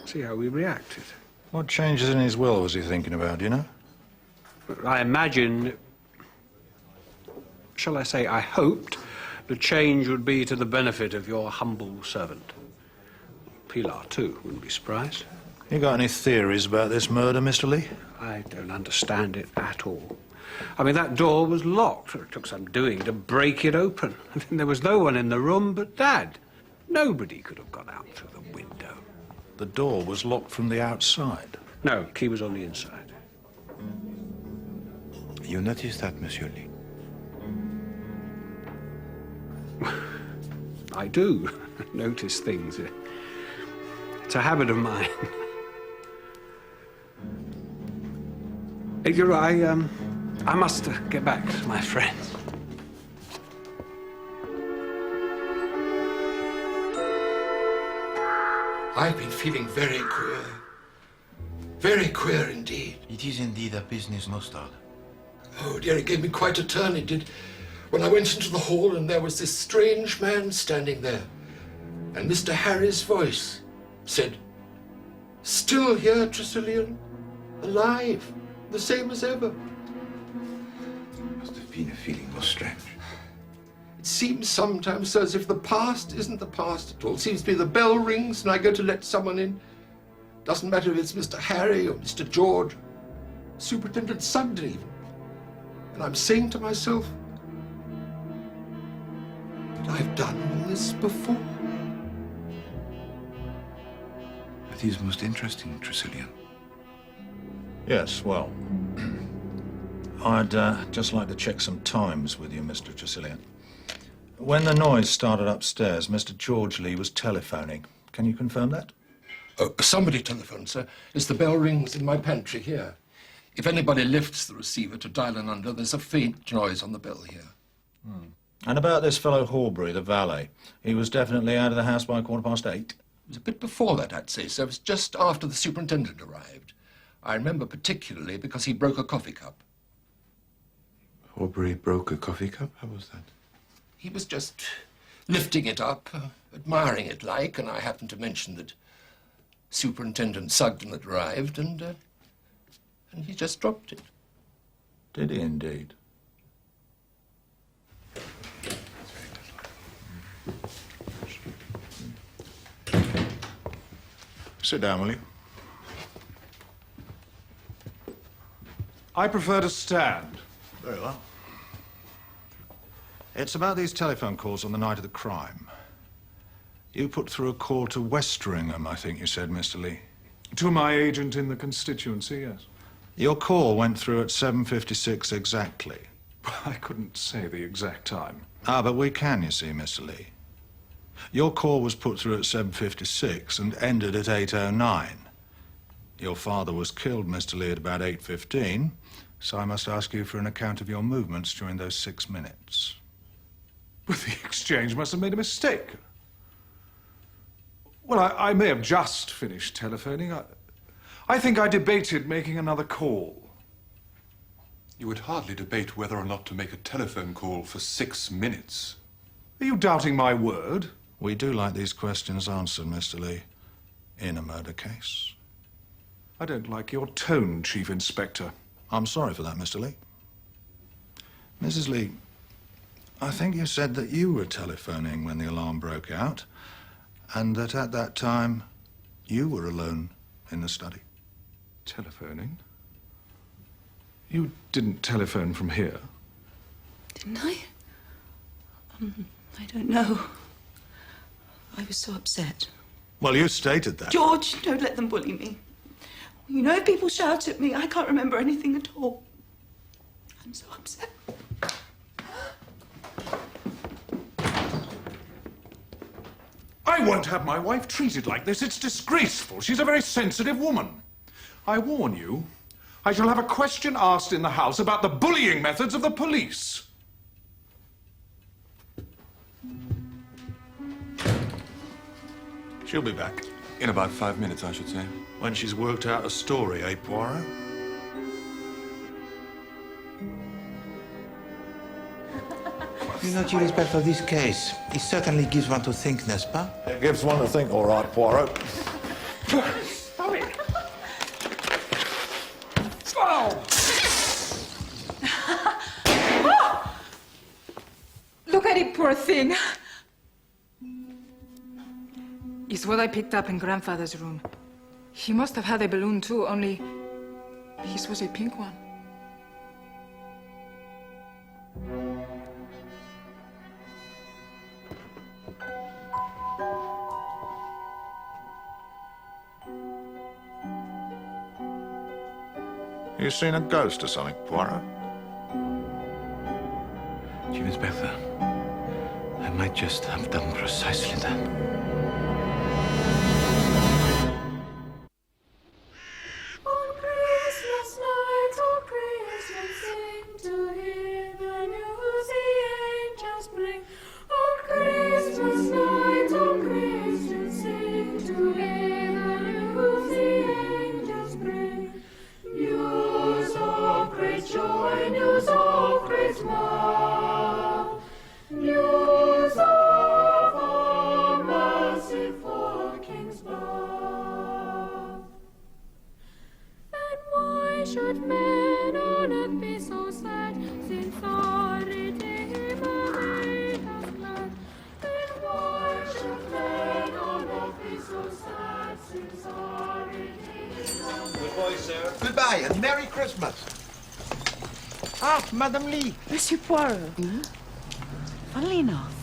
See how we reacted. What changes in his will was he thinking about, do you know? I imagine, shall I say, I hoped the change would be to the benefit of your humble servant. Pilar, too. Wouldn't be surprised. You got any theories about this murder, Mr. Lee? I don't understand it at all. I mean, that door was locked. It took some doing to break it open. I mean, there was no one in the room but Dad. Nobody could have got out through the window. The door was locked from the outside. No, key was on the inside. You noticed that, Monsieur Lee? I do notice things. It's a habit of mine. You're right, I must get back to my friends. I've been feeling very queer. Very queer indeed. It is indeed a business mustard. Oh dear, it gave me quite a turn, it did. When I went into the hall and there was this strange man standing there. And Mr. Harry's voice said, "Still here, Tressilian? Alive, the same as ever." Must have been a feeling most strange. It seems sometimes as if the past isn't the past at all. It seems to be the bell rings and I go to let someone in. Doesn't matter if it's Mr. Harry or Mr. George, Superintendent Sugden even. And I'm saying to myself, but I've done all this before. That is most interesting, Tressilian. Yes, well, I'd just like to check some times with you, Mr. Tressilian. When the noise started upstairs, Mr. George Lee was telephoning. Can you confirm that? Oh, somebody telephoned, sir. It's the bell rings in my pantry here. If anybody lifts the receiver to dial an under, there's a faint noise on the bell here. And about this fellow Horbury, the valet, he was definitely out of the house by 8:15? It was a bit before that, I'd say, sir. It was just after the superintendent arrived. I remember particularly because he broke a coffee cup. Horbury broke a coffee cup? How was that? He was just lifting it up, admiring it like, and I happened to mention that Superintendent Sugden had arrived, and he just dropped it. Did he indeed? Sit down, will you? I prefer to stand. Very well. It's about these telephone calls on the night of the crime. You put through a call to Westringham, I think you said, Mr. Lee. To my agent in the constituency, yes. Your call went through at 7:56 exactly. I couldn't say the exact time. Ah, but we can, you see, Mr. Lee. Your call was put through at 7:56 and ended at 8:09. Your father was killed, Mr. Lee, at about 8:15, so I must ask you for an account of your movements during those 6 minutes. But the exchange must have made a mistake. Well, I may have just finished telephoning. I think I debated making another call. You would hardly debate whether or not to make a telephone call for 6 minutes. Are you doubting my word? We do like these questions answered, Mr. Lee, in a murder case. I don't like your tone, Chief Inspector. I'm sorry for that, Mr. Lee. Mrs. Lee, I think you said that you were telephoning when the alarm broke out, and that at that time you were alone in the study. Telephoning? You didn't telephone from here? Didn't I? I don't know. I was so upset. Well, you stated that. George, don't let them bully me. You know, if people shout at me, I can't remember anything at all. I'm so upset. I won't have my wife treated like this. It's disgraceful. She's a very sensitive woman. I warn you, I shall have a question asked in the House about the bullying methods of the police. She'll be back. In about 5 minutes, I should say. When she's worked out a story, eh, Poirot? You know, Chief Inspector, this case, it certainly gives one to think, n'est-ce pas? It gives one to think, all right, Poirot. Stop it. Oh! Look at it, poor thing. is what I picked up in Grandfather's room. He must have had a balloon too, only his was a pink one. You seen a ghost or something, Poirot? Chief Inspector, I might just have done precisely that. On Christmas night, on Christmas Eve, to hear the news the angels bring. On Christmas night, on Christmas Eve, to hear the news the angels bring. News of great joy, news of great mirth, news of our merciful King's birth. And why should men on earth be so sad, since our Redeemer made us glad? And why should men on earth be so sad, since our Redeemer? Goodbye, sir. Goodbye, and Merry Christmas. Ah, Madame Lee. Monsieur Poirot. Funnily enough,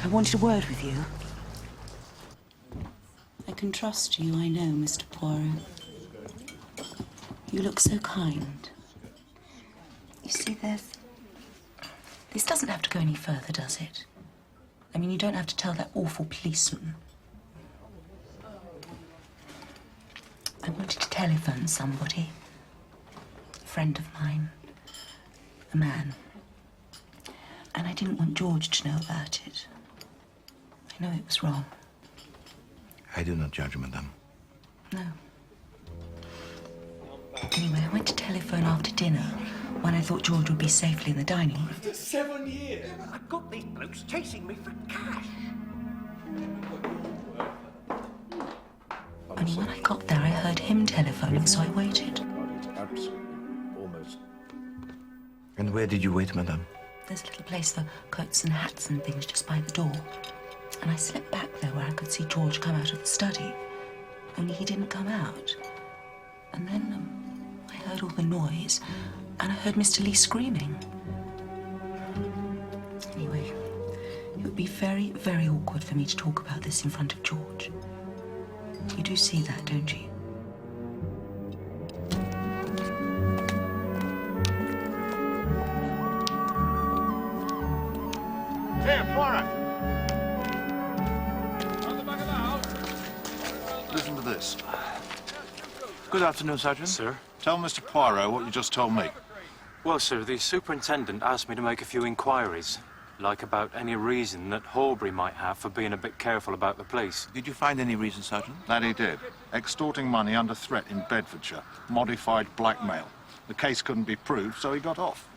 I wanted a word with you. I can trust you, I know, Mr. Poirot. You look so kind. You see, this doesn't have to go any further, does it? I mean, you don't have to tell that awful policeman. I wanted to telephone somebody. A friend of mine. A man. And I didn't want George to know about it. I know it was wrong. I do not judge, madame. No. Anyway, I went to telephone after dinner when I thought George would be safely in the dining room. After 7 years, I've got these blokes chasing me for cash. Only when I got there, I heard him telephoning, so I waited. Absolutely. Almost. And where did you wait, madame? There's a little place for coats and hats and things just by the door. And I slipped back there where I could see George come out of the study. Only he didn't come out. And then I heard all the noise, and I heard Mr. Lee screaming. Anyway, it would be very, very awkward for me to talk about this in front of George. You do see that, don't you? Here, Poirot. Listen to this. Good afternoon, Sergeant. Sir? Tell Mr. Poirot what you just told me. Well, sir, the superintendent asked me to make a few inquiries, like about any reason that Horbury might have for being a bit careful about the police. Did you find any reason, Sergeant? That he did. Extorting money under threat in Bedfordshire. Modified blackmail. The case couldn't be proved, so he got off.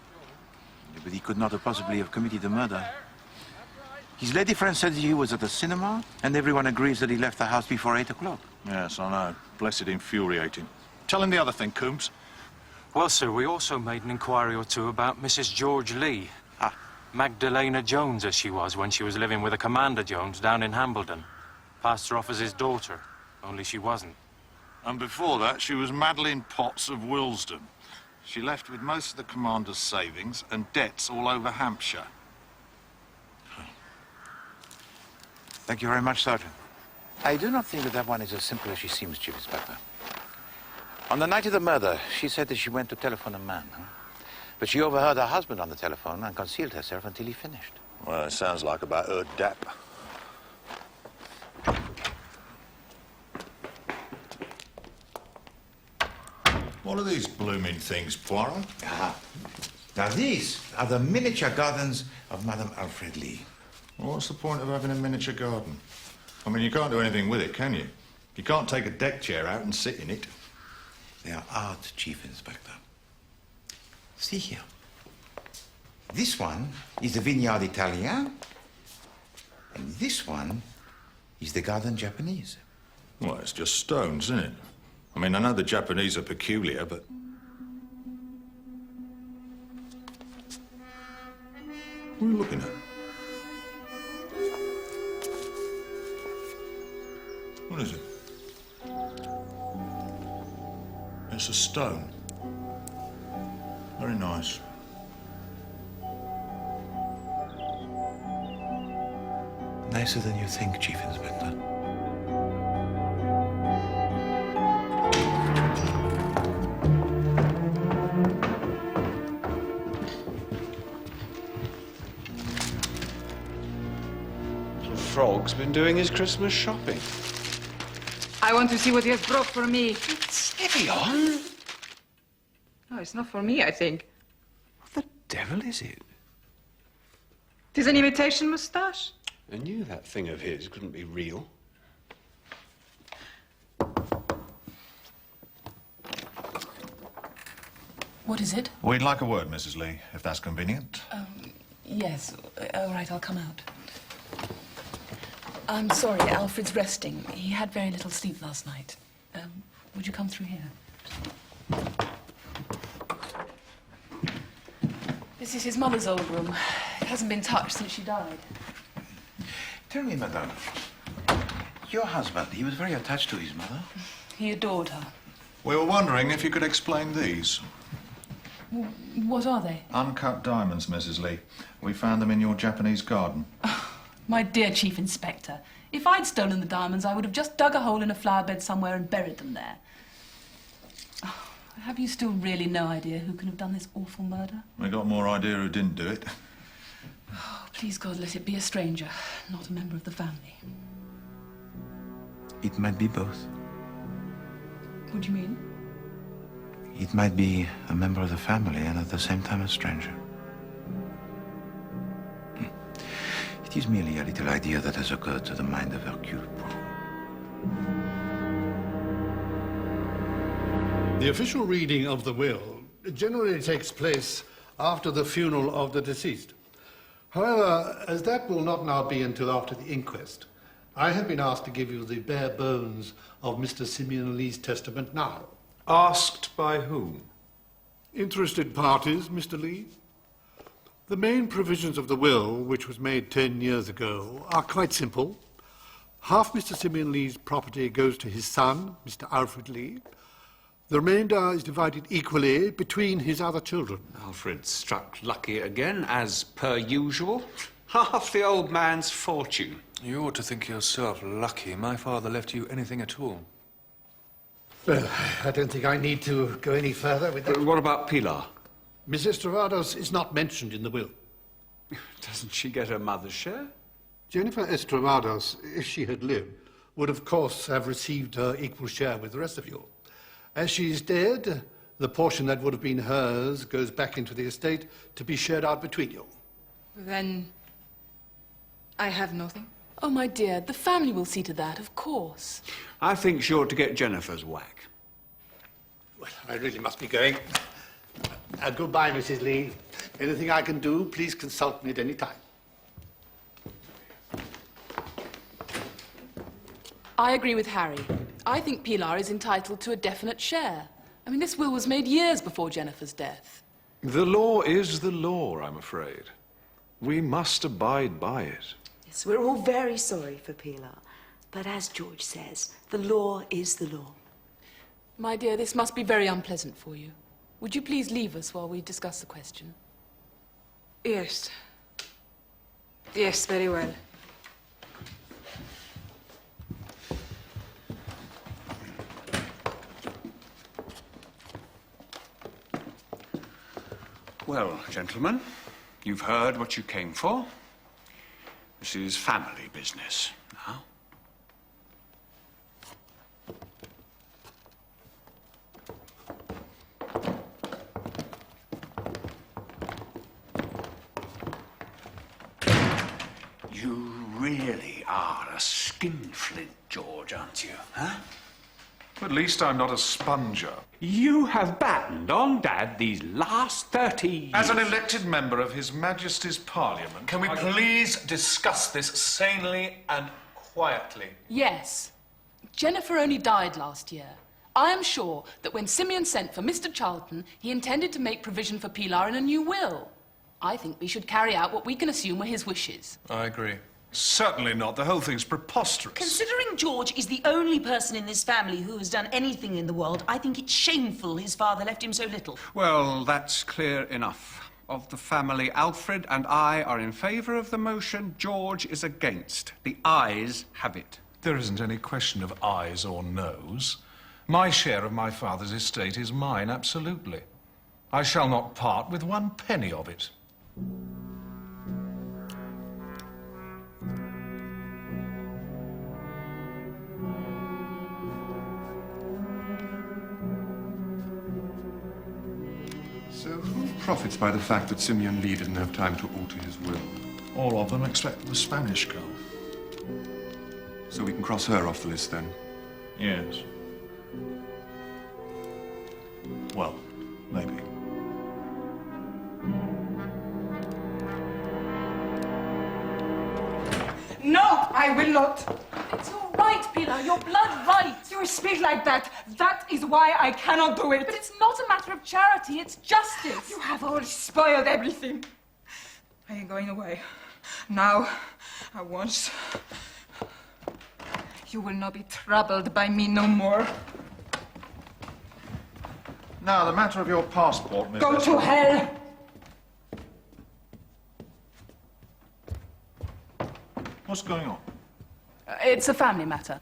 Yeah, but he could not have possibly have committed the murder. His lady friend said he was at the cinema, and everyone agrees that he left the house before 8 o'clock. Yes, I know. Blessed infuriating. Tell him the other thing, Coombs. Well, sir, we also made an inquiry or two about Mrs. George Lee. Magdalena Jones, as she was when she was living with a Commander Jones down in Hambledon. Passed her off as his daughter, only she wasn't. And before that, she was Madeline Potts of Willesden. She left with most of the commander's savings and debts all over Hampshire. Thank you very much, Sergeant. I do not think that one is as simple as she seems, Chief Inspector. On the night of the murder, she said that she went to telephone a man, but she overheard her husband on the telephone and concealed herself until he finished. Well, it sounds like about her dap. What are these blooming things, Poirot? Now, these are the miniature gardens of Madame Alfred Lee. Well, what's the point of having a miniature garden? I mean, you can't do anything with it, can you? You can't take a deck chair out and sit in it. They are art, Chief Inspector. See here. This one is the Vineyard Italien, and this one is the Garden Japanese. Well, it's just stones, isn't it? I mean, I know the Japanese are peculiar, but... What are you looking at? What is it? It's a stone. Very nice. Nicer than you think, Chief Inspector. Frog's been doing his Christmas shopping. I want to see what he has brought for me. Steady on. No, it's not for me, I think. What the devil is it? It is an imitation moustache. I knew that thing of his couldn't be real. What is it? We'd like a word, Mrs. Lee, if that's convenient. Yes. All right, I'll come out. I'm sorry, Alfred's resting. He had very little sleep last night. Would you come through here? This is his mother's old room. It hasn't been touched since she died. Tell me, madame, your husband, he was very attached to his mother. He adored her. We were wondering if you could explain these. What are they? Uncut diamonds, Mrs. Lee. We found them in your Japanese garden. My dear Chief Inspector, if I'd stolen the diamonds, I would have just dug a hole in a flower bed somewhere and buried them there. Oh, have you still really no idea who can have done this awful murder? We got more idea who didn't do it. Oh, please, God, let it be a stranger, not a member of the family. It might be both. What do you mean? It might be a member of the family and at the same time a stranger. It is merely a little idea that has occurred to the mind of Hercule Poirot. The official reading of the will generally takes place after the funeral of the deceased. However, as that will not now be until after the inquest, I have been asked to give you the bare bones of Mr. Simeon Lee's testament now. Asked by whom? Interested parties, Mr. Lee. The main provisions of the will, which was made 10 years ago, are quite simple. Half Mr. Simeon Lee's property goes to his son, Mr. Alfred Lee. The remainder is divided equally between his other children. Alfred struck lucky again, as per usual. Half the old man's fortune. You ought to think yourself lucky my father left you anything at all. Well, I don't think I need to go any further with that. What about Pilar? Mrs. Estravados is not mentioned in the will. Doesn't she get her mother's share? Jennifer Estravados, if she had lived, would of course have received her equal share with the rest of you. As she is dead, the portion that would have been hers goes back into the estate to be shared out between you. Then I have nothing. Oh, my dear, the family will see to that, of course. I think she ought to get Jennifer's whack. Well, I really must be going. Goodbye, Mrs. Lee. Anything I can do, please consult me at any time. I agree with Harry. I think Pilar is entitled to a definite share. I mean, this will was made years before Jennifer's death. The law is the law, I'm afraid. We must abide by it. Yes, we're all very sorry for Pilar. But as George says, the law is the law. My dear, this must be very unpleasant for you. Would you please leave us while we discuss the question? Yes. Yes, very well. Well, gentlemen, you've heard what you came for. This is family business now. You really are a skinflint, George, aren't you, huh? At least I'm not a sponger. You have battened on Dad these last 30 years. As an elected member of His Majesty's Parliament... Can we please discuss this sanely and quietly? Yes. Jennifer only died last year. I am sure that when Simeon sent for Mr. Charlton, he intended to make provision for Pilar in a new will. I think we should carry out what we can assume were his wishes. I agree. Certainly not. The whole thing's preposterous. Considering George is the only person in this family who has done anything in the world, I think it's shameful his father left him so little. Well, that's clear enough. Of the family, Alfred and I are in favour of the motion. George is against. The ayes have it. There isn't any question of ayes or noes. My share of my father's estate is mine, absolutely. I shall not part with 1 penny of it. So who profits by the fact that Simeon Lee didn't have time to alter his will? All of them except the Spanish girl. So we can cross her off the list then? Yes. Well, maybe. No, I will not. It's all right, Pilar. Your blood right. You speak like that. That is why I cannot do it. But it's not a matter of charity. It's justice. You have already spoiled everything. I am going away. Now, at once. You will not be troubled by me no more. Now, the matter of your passport, Miss... Go to hell! What's going on? It's a family matter.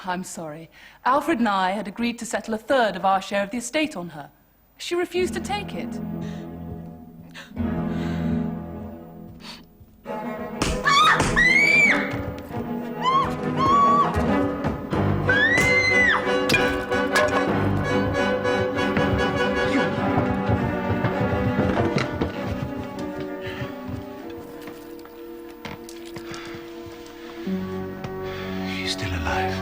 I'm sorry. Alfred and I had agreed to settle 1/3 of our share of the estate on her. She refused to take it. She's still alive.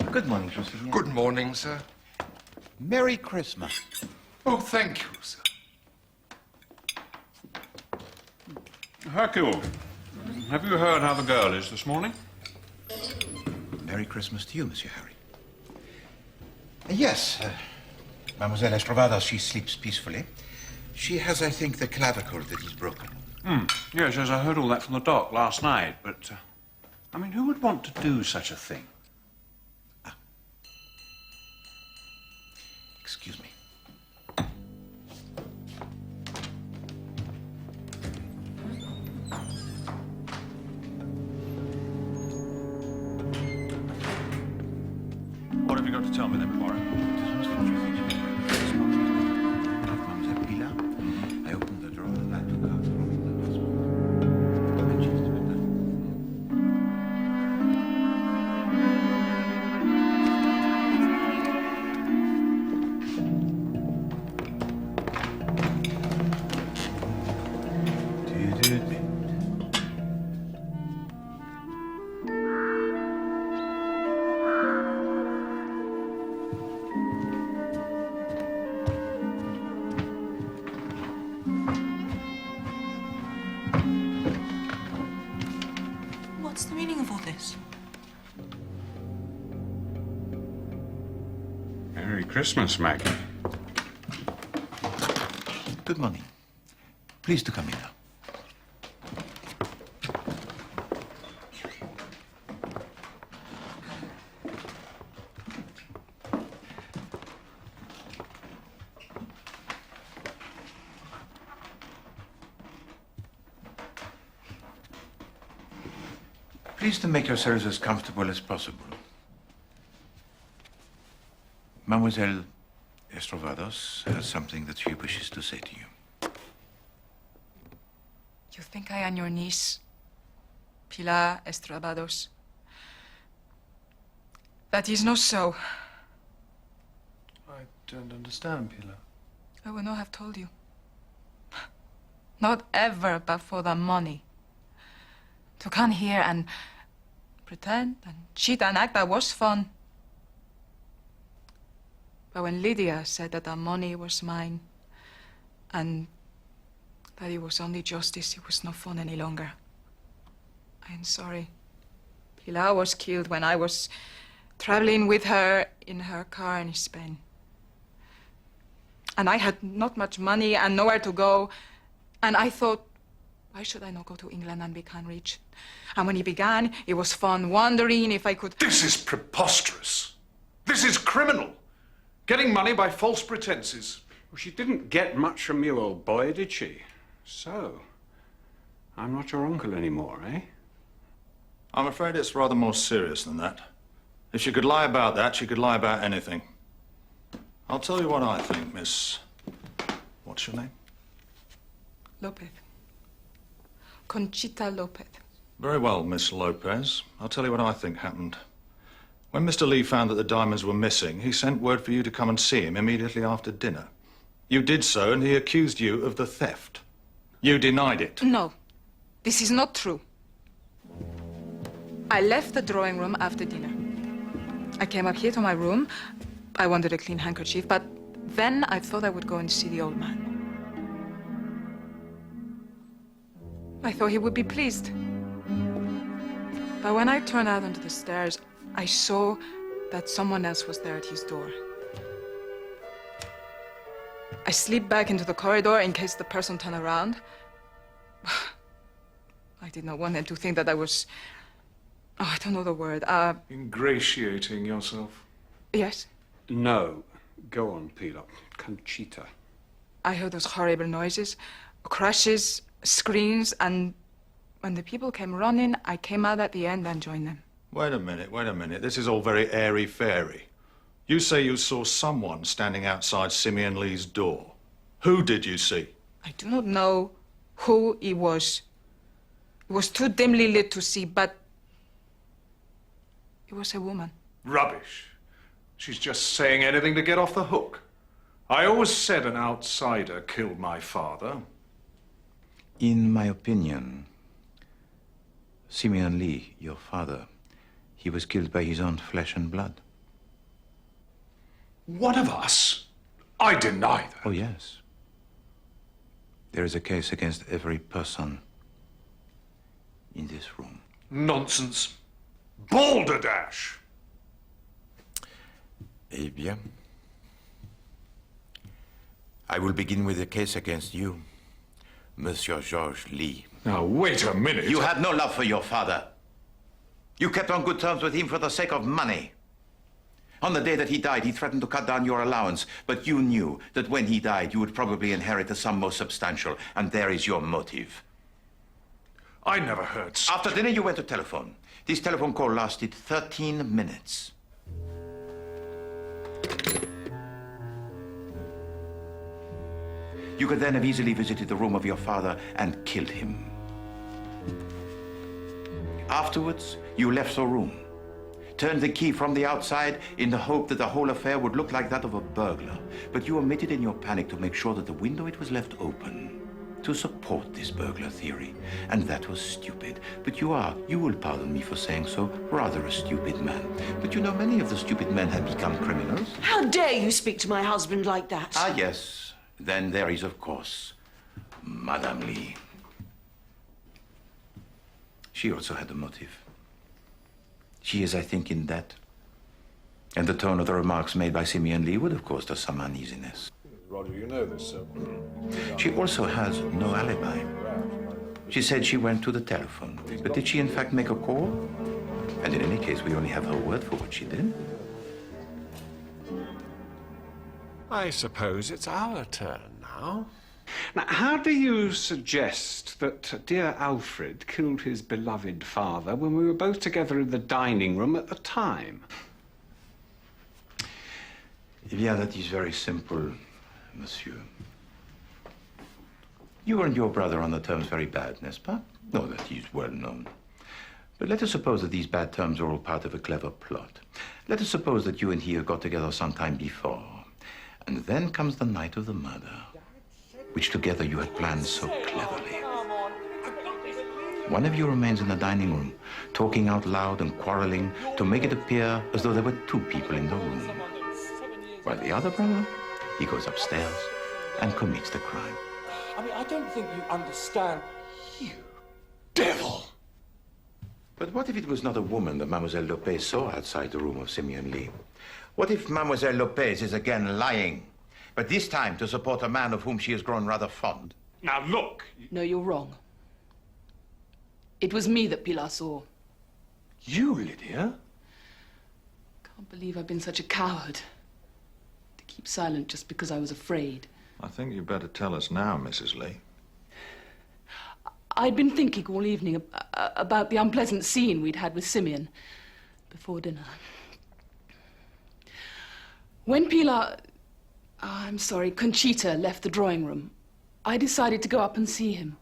Good morning, Joseph. Good morning, sir. Merry Christmas. Oh, thank you, sir. Hercule, have you heard how the girl is this morning? Merry Christmas to you, Monsieur Harry. Yes. Mademoiselle Estrovados, she sleeps peacefully. She has, I think, the clavicle that is broken. Yes, as I heard all that from the doc last night, but, I mean, who would want to do such a thing? Excuse me. What have you got to tell me then, Poirot? I opened the drawer and I took out the romanda husband. And she's doing that. What's the meaning of all this? Merry Christmas, Maggie. Good morning. Please to come in now. Please to make yourselves as comfortable as possible. Mademoiselle Estrovados has something that she wishes to say to you. You think I am your niece, Pilar Estrovados? That is not so. I don't understand, Pilar. I would not have told you. Not ever, but for the money. To come here and pretend and cheat and act, that was fun. But when Lydia said that the money was mine and that it was only justice, it was not fun any longer. I am sorry. Pilar was killed when I was traveling with her in her car in Spain. And I had not much money and nowhere to go. And I thought, why should I not go to England and become rich? And when it began, it was fun wondering if I could... This is preposterous. This is criminal. Getting money by false pretenses. Well, she didn't get much from you, old boy, did she? So, I'm not your uncle anymore, eh? I'm afraid it's rather more serious than that. If she could lie about that, she could lie about anything. I'll tell you what I think, Miss... What's your name? Lopez. Conchita Lopez. Very well, Miss Lopez. I'll tell you what I think happened. When Mr. Lee found that the diamonds were missing, he sent word for you to come and see him immediately after dinner. You did so, and he accused you of the theft. You denied it. No, this is not true. I left the drawing room after dinner. I came up here to my room. I wanted a clean handkerchief, but then I thought I would go and see the old man. I thought he would be pleased. But when I turned out onto the stairs, I saw that someone else was there at his door. I slipped back into the corridor in case the person turned around. I did not want them to think that I was... Oh, I don't know the word. Ingratiating yourself. Yes? No. Go on, Pilar. Conchita. I heard those horrible noises, crashes, screams, and when the people came running, I came out at the end and joined them. Wait a minute. This is all very airy-fairy. You say you saw someone standing outside Simeon Lee's door. Who did you see? I do not know who it was. It was too dimly lit to see, but it was a woman. Rubbish. She's just saying anything to get off the hook. I always said an outsider killed my father. In my opinion, Simeon Lee, your father, he was killed by his own flesh and blood. One of us? I deny that. Oh, yes. There is a case against every person in this room. Nonsense. Balderdash! Eh bien, I will begin with the case against you, Monsieur Georges Lee. Now, wait a minute. You had no love for your father. You kept on good terms with him for the sake of money. On the day that he died, he threatened to cut down your allowance, but you knew that when he died, you would probably inherit a sum more substantial, and there is your motive. I never heard such... After dinner, you went to telephone. This telephone call lasted 13 minutes. You could then have easily visited the room of your father and killed him. Afterwards, you left the room, turned the key from the outside in the hope that the whole affair would look like that of a burglar. But you omitted in your panic to make sure that the window it was left open to support this burglar theory. And that was stupid. But you will pardon me for saying so, rather a stupid man. But you know, many of the stupid men have become criminals. How dare you speak to my husband like that? Ah, yes. Then there is, of course, Madame Lee. She also had a motive. She is, I think, in debt. And the tone of the remarks made by Simeon Lee would have caused her some uneasiness. Roger, you know this, sir. She also has no alibi. She said she went to the telephone. But did she, in fact, make a call? And in any case, we only have her word for what she did. I suppose it's our turn now. Now, how do you suggest that dear Alfred killed his beloved father when we were both together in the dining room at the time? Eh bien, that is very simple, monsieur. You and your brother are on the terms very bad, n'est-ce pas? No, that is well known. But let us suppose that these bad terms are all part of a clever plot. Let us suppose that you and he got together some time before. And then comes the night of the murder, which together you had planned so cleverly. One of you remains in the dining room, talking out loud and quarreling to make it appear as though there were two people in the room. While the other brother, he goes upstairs and commits the crime. I mean, I don't think you understand. You devil! But what if it was not a woman that Mademoiselle Lopez saw outside the room of Simeon Lee? What if Mademoiselle Lopez is again lying, but this time to support a man of whom she has grown rather fond? Now, look. No, you're wrong. It was me that Pilar saw. You, Lydia? Can't believe I've been such a coward. To keep silent just because I was afraid. I think you'd better tell us now, Mrs. Lee. I'd been thinking all evening about the unpleasant scene we'd had with Simeon before dinner. When Pilar... I'm sorry, Conchita left the drawing room, I decided to go up and see him.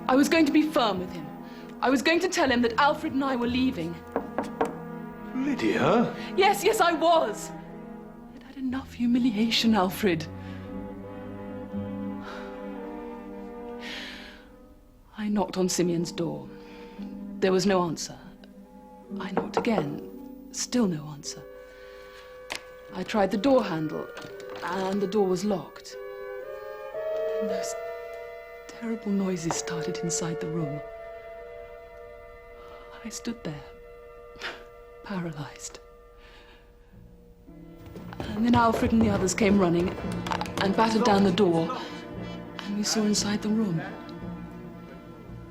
I was going to be firm with him. I was going to tell him that Alfred and I were leaving. Lydia? Yes, yes, I was. I'd had enough humiliation, Alfred. I knocked on Simeon's door. There was no answer. I knocked again. Still no answer. I tried the door handle, and the door was locked. And those terrible noises started inside the room. I stood there, paralyzed. And then Alfred and the others came running and battered down the door, and we saw inside the room.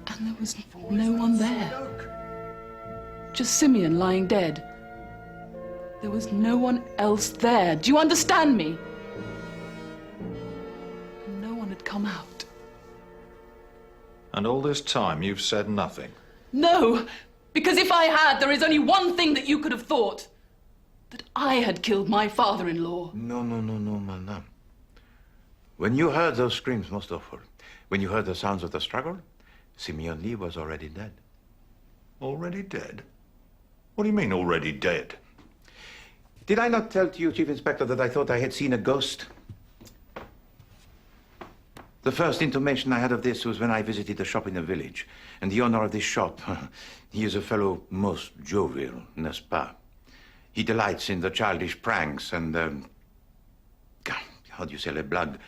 And there was no one there. Just Simeon lying dead. There was no one else there. Do you understand me? And no one had come out. And all this time you've said nothing? No, because if I had, there is only one thing that you could have thought. That I had killed my father-in-law. No, madame. When you heard those screams, most awful, when you heard the sounds of the struggle, Simeon Lee was already dead. Already dead? What do you mean, already dead? Did I not tell to you, Chief Inspector, that I thought I had seen a ghost? The first intimation I had of this was when I visited a shop in the village. And the owner of this shop, he is a fellow most jovial, n'est-ce pas? He delights in the childish pranks and, how do you say, les blagues?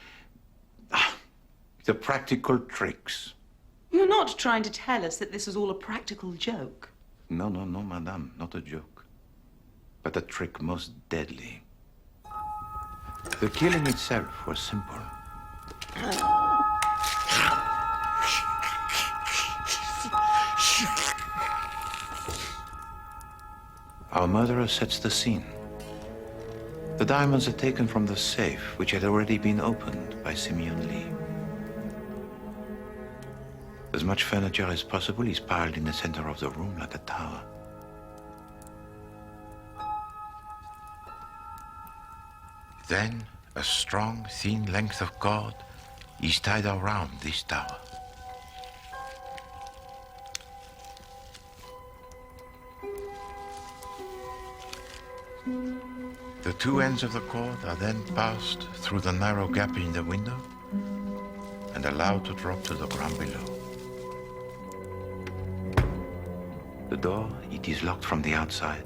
The practical tricks. You're not trying to tell us that this was all a practical joke? No, madame, not a joke. but a trick most deadly. The killing itself was simple. Our murderer sets the scene. The diamonds are taken from the safe, which had already been opened by Simeon Lee. As much furniture as possible is piled in the center of the room like a tower. Then, a strong, thin length of cord is tied around this tower. The two ends of the cord are then passed through the narrow gap in the window and allowed to drop to the ground below. The door, it is locked from the outside.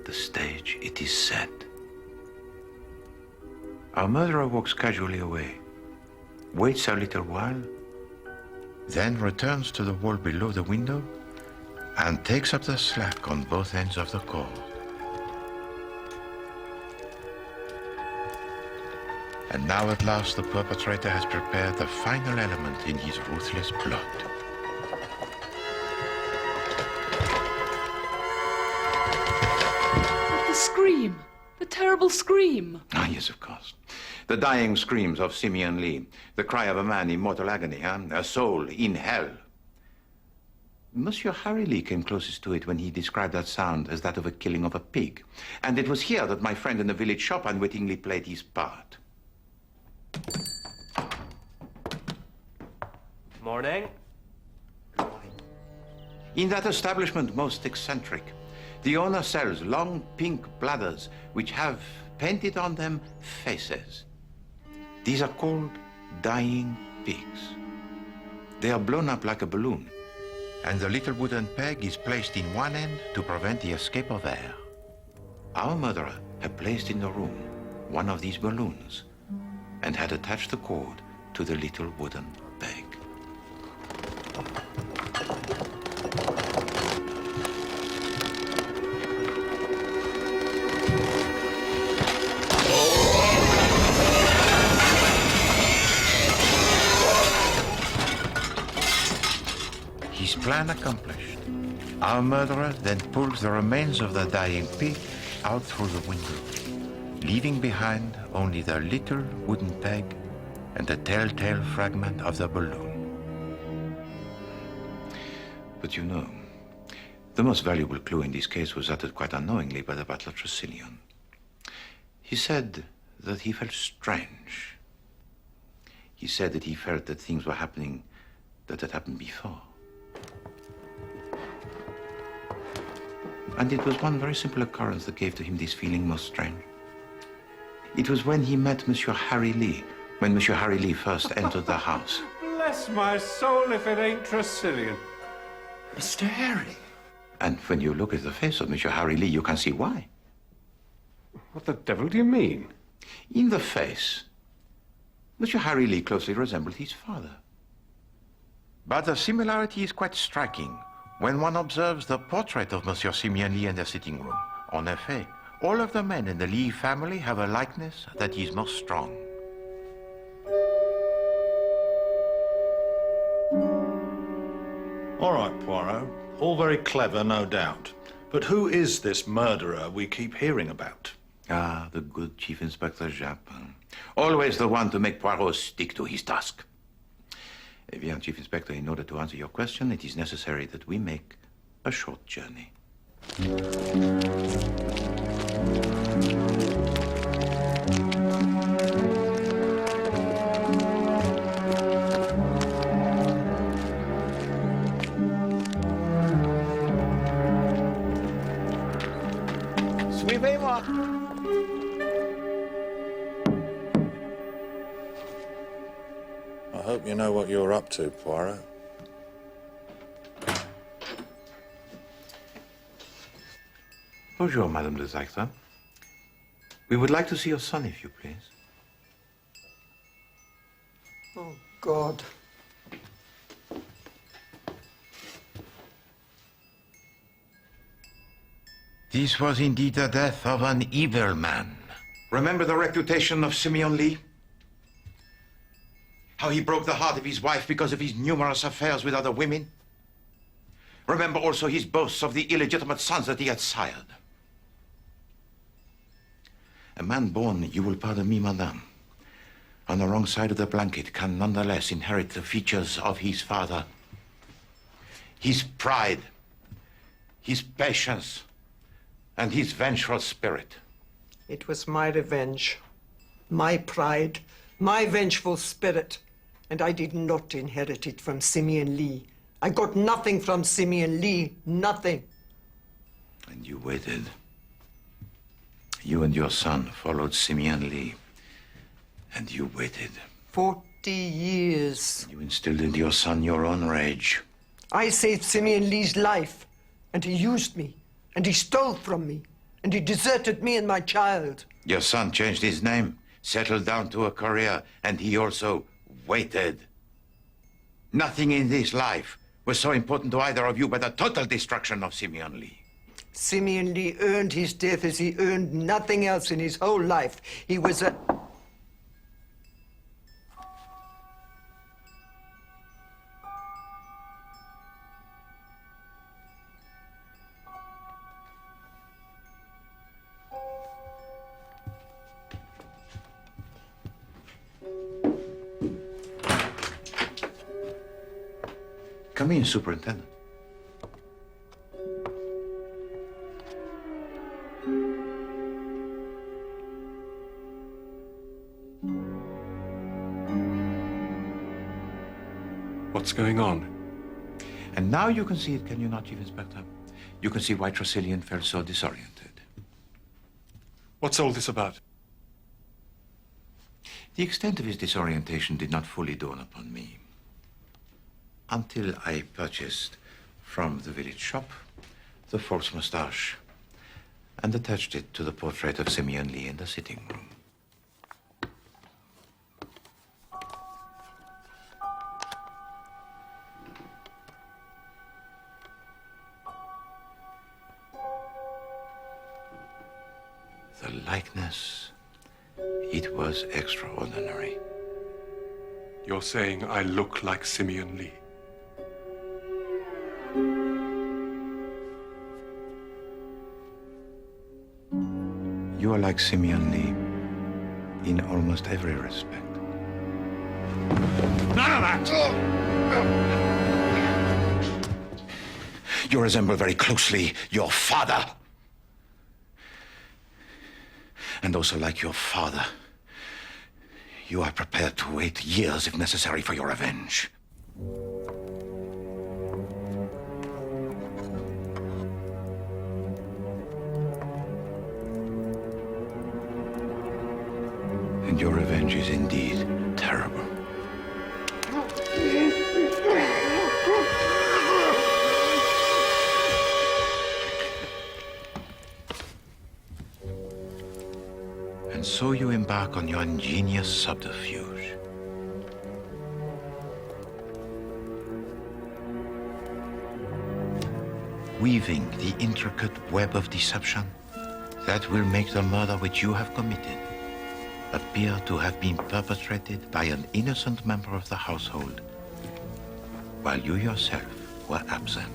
The stage, it is set. Our murderer walks casually away, waits a little while, then returns to the wall below the window and takes up the slack on both ends of the cord. And now at last the perpetrator has prepared the final element in his ruthless plot. But the scream! The terrible scream! Ah, yes, of course. The dying screams of Simeon Lee, the cry of a man in mortal agony, huh? A soul in hell. Monsieur Harry Lee came closest to it when he described that sound as that of a killing of a pig. And it was here that my friend in the village shop unwittingly played his part. Morning. In that establishment most eccentric, the owner sells long pink bladders which have painted on them faces. These are called dying pigs. They are blown up like a balloon, and the little wooden peg is placed in one end to prevent the escape of air. Our murderer had placed in the room one of these balloons and had attached the cord to the little wooden peg. His plan accomplished, our murderer then pulls the remains of the dying pig out through the window, leaving behind only the little wooden peg and the telltale fragment of the balloon. But you know, the most valuable clue in this case was uttered quite unknowingly by the butler Tressilian. He said that he felt strange. He said that he felt that things were happening that had happened before. And it was one very simple occurrence that gave to him this feeling most strange. It was when he met Monsieur Harry Lee, when Monsieur Harry Lee first entered the house. Bless my soul if it ain't Tressilian. Mr. Harry. And when you look at the face of Monsieur Harry Lee, you can see why. What the devil do you mean? In the face, Monsieur Harry Lee closely resembled his father. But the similarity is quite striking when one observes the portrait of Monsieur Simeon Lee in the sitting room. En effet, all of the men in the Lee family have a likeness that is most strong. All right, Poirot. All very clever, no doubt. But who is this murderer we keep hearing about? Ah, the good Chief Inspector Japp'le. Always the one to make Poirot stick to his task. Eh bien, Chief Inspector, in order to answer your question, it is necessary that we make a short journey. Suivez-moi. I hope you know what you're up to, Poirot. Bonjour, Madame the Director. We would like to see your son, if you please. Oh, God. This was indeed the death of an evil man. Remember the reputation of Simeon Lee? How he broke the heart of his wife because of his numerous affairs with other women? Remember also his boasts of the illegitimate sons that he had sired. A man born, you will pardon me, madame, on the wrong side of the blanket can nonetheless inherit the features of his father. His pride, his patience, and his vengeful spirit. It was my revenge, my pride, my vengeful spirit, and I did not inherit it from Simeon Lee. I got nothing from Simeon Lee, nothing. And you waited. You and your son followed Simeon Lee, and you waited. 40 years. You instilled into your son your own rage. I saved Simeon Lee's life, and he used me, and he stole from me, and he deserted me and my child. Your son changed his name, settled down to a career, and he also waited. Nothing in this life was so important to either of you but the total destruction of Simeon Lee. Simeon Lee earned his death as he earned nothing else in his whole life. He was a... Come in, Superintendent. What's going on? And now you can see it, can you not, Chief Inspector? You can see why Tresillian felt so disoriented. What's all this about? The extent of his disorientation did not fully dawn upon me until I purchased from the village shop the false moustache and attached it to the portrait of Simeon Lee in the sitting room. The likeness, it was extraordinary. You're saying I look like Simeon Lee? You are like Simeon Lee in almost every respect. None of that! You resemble very closely your father. And also like your father, you are prepared to wait years if necessary for your revenge. And your revenge is indeed terrible. And so you embark on your ingenious subterfuge. Weaving the intricate web of deception that will make the murder which you have committed appear to have been perpetrated by an innocent member of the household, while you yourself were absent.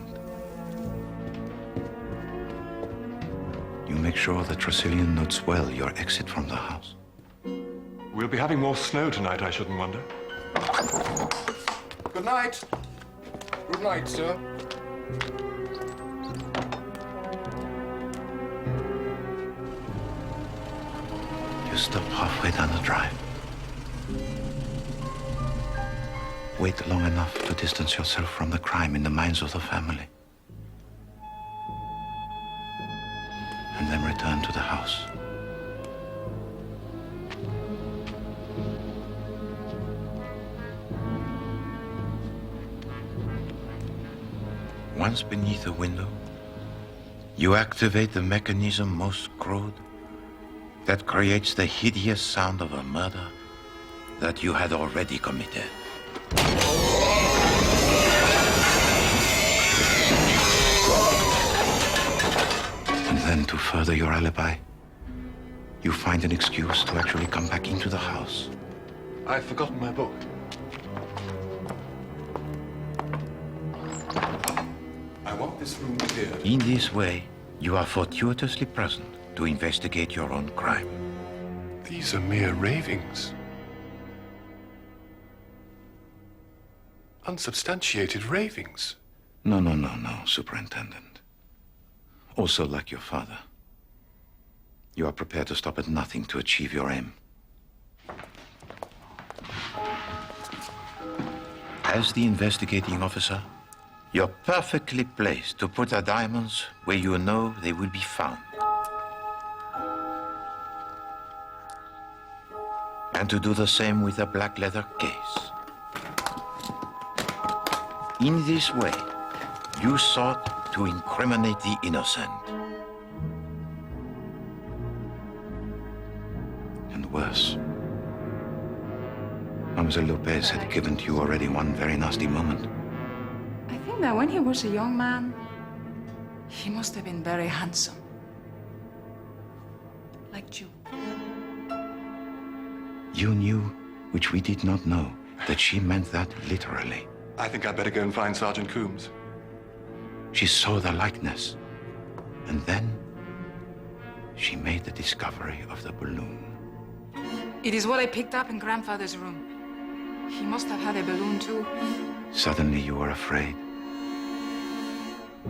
You make sure that Tresillian notes well your exit from the house. We'll be having more snow tonight, I shouldn't wonder. Good night. Good night, sir. You stop halfway down the drive. Wait long enough to distance yourself from the crime in the minds of the family. And then return to the house. Once beneath the window, you activate the mechanism most crude that creates the hideous sound of a murder that you had already committed. And then to further your alibi, you find an excuse to actually come back into the house. I've forgotten my book. I want this room cleared. In this way, you are fortuitously present to investigate your own crime. These are mere ravings. Unsubstantiated ravings. No, Superintendent. Also, like your father, you are prepared to stop at nothing to achieve your aim. As the investigating officer, you're perfectly placed to put the diamonds where you know they will be found. And to do the same with the black leather case. In this way, you sought to incriminate the innocent. And worse, Mademoiselle Lopez had given to you already one very nasty moment. I think that when he was a young man, he must have been very handsome. Like you. You knew, which we did not know, that she meant that literally. I think I'd better go and find Sergeant Coombs. She saw the likeness, and then she made the discovery of the balloon. It is what I picked up in Grandfather's room. He must have had a balloon too. Suddenly you were afraid.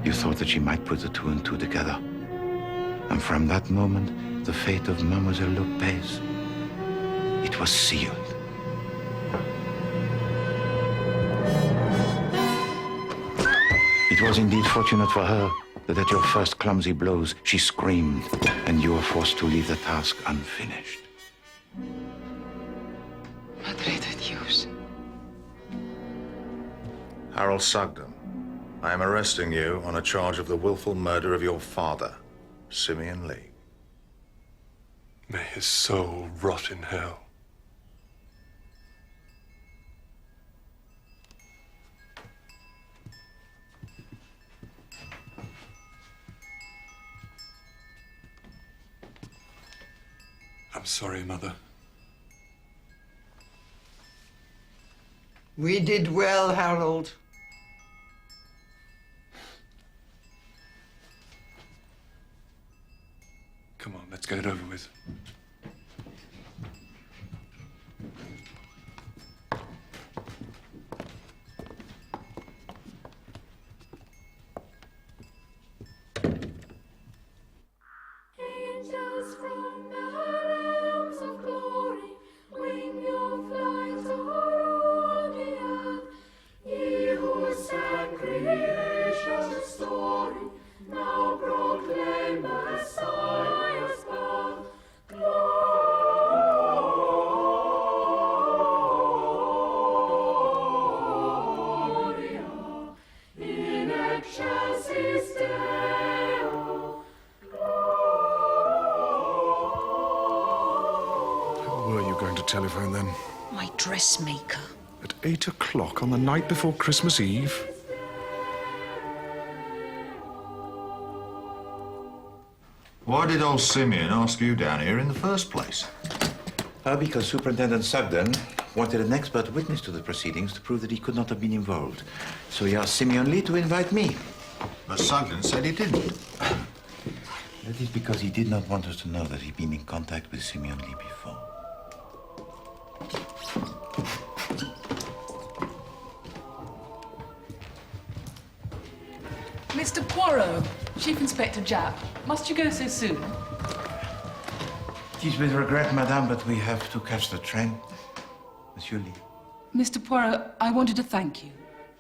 You thought that she might put the two and two together. And from that moment, the fate of Mademoiselle Lopez, it was sealed. It was indeed fortunate for her that at your first clumsy blows, she screamed, and you were forced to leave the task unfinished. Madre de Dios. Harold Sugden, I am arresting you on a charge of the willful murder of your father, Simeon Lee. May his soul rot in hell. I'm sorry, Mother. We did well, Harold. Come on, let's get it over with. Angels from the realms of glory, wing your flight o'er the earth. Ye who sang creation's story, now proclaim Messiah's birth. Gloria in excelsis Deo. Who were you going to telephone then? My dressmaker. At 8 o'clock on the night before Christmas Eve? Why did old Simeon ask you down here in the first place? Because Superintendent Sugden wanted an expert witness to the proceedings to prove that he could not have been involved. So he asked Simeon Lee to invite me. But Sugden said he didn't. That is because he did not want us to know that he'd been in contact with Simeon Lee before. Mr. Poirot, Chief Inspector Japp, must you go so soon? It is with regret, madame, but we have to catch the train. Monsieur Lee. Mr. Poirot, I wanted to thank you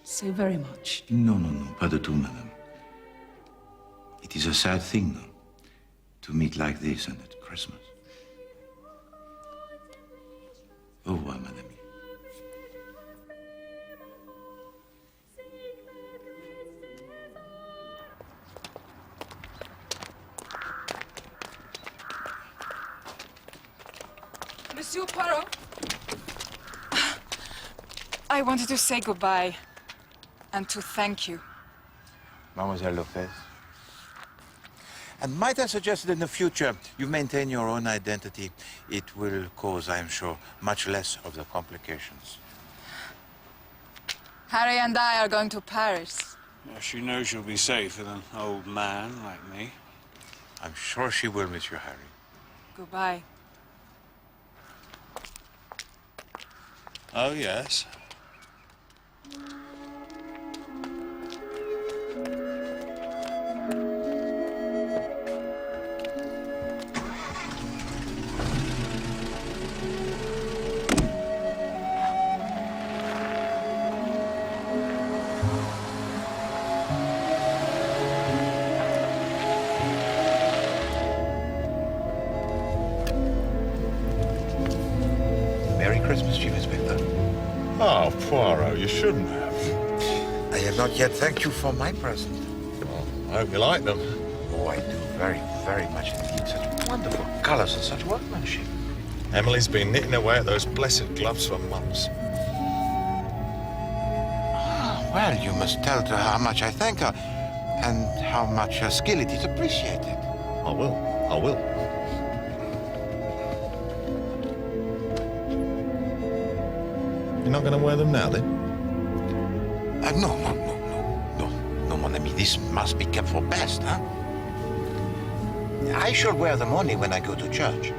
so very much. No, pas du tout, madame. It is a sad thing, though, to meet like this and at Christmas. Au revoir, madame. Monsieur Poirot, I wanted to say goodbye and to thank you. Mademoiselle Lopez, And might I suggest that in the future you maintain your own identity? It will cause, I am sure, much less of the complications. Harry and I are going to Paris. Yeah, she knows she'll be safe with an old man like me. I'm sure she will, Monsieur Harry. Goodbye. Oh, yes. Merry Christmas, Chief Inspector. Oh, Poirot, you shouldn't have. I have not yet thanked you for my present. Well, I hope you like them. Oh, I do very, very much indeed. Such wonderful colors and such workmanship. Emily's been knitting away at those blessed gloves for months. Well, you must tell her how much I thank her and how much her skill it is appreciated. I will. I will. You're not going to wear them now, then? No, mon ami. This must be kept for best, huh? I shall wear them only when I go to church.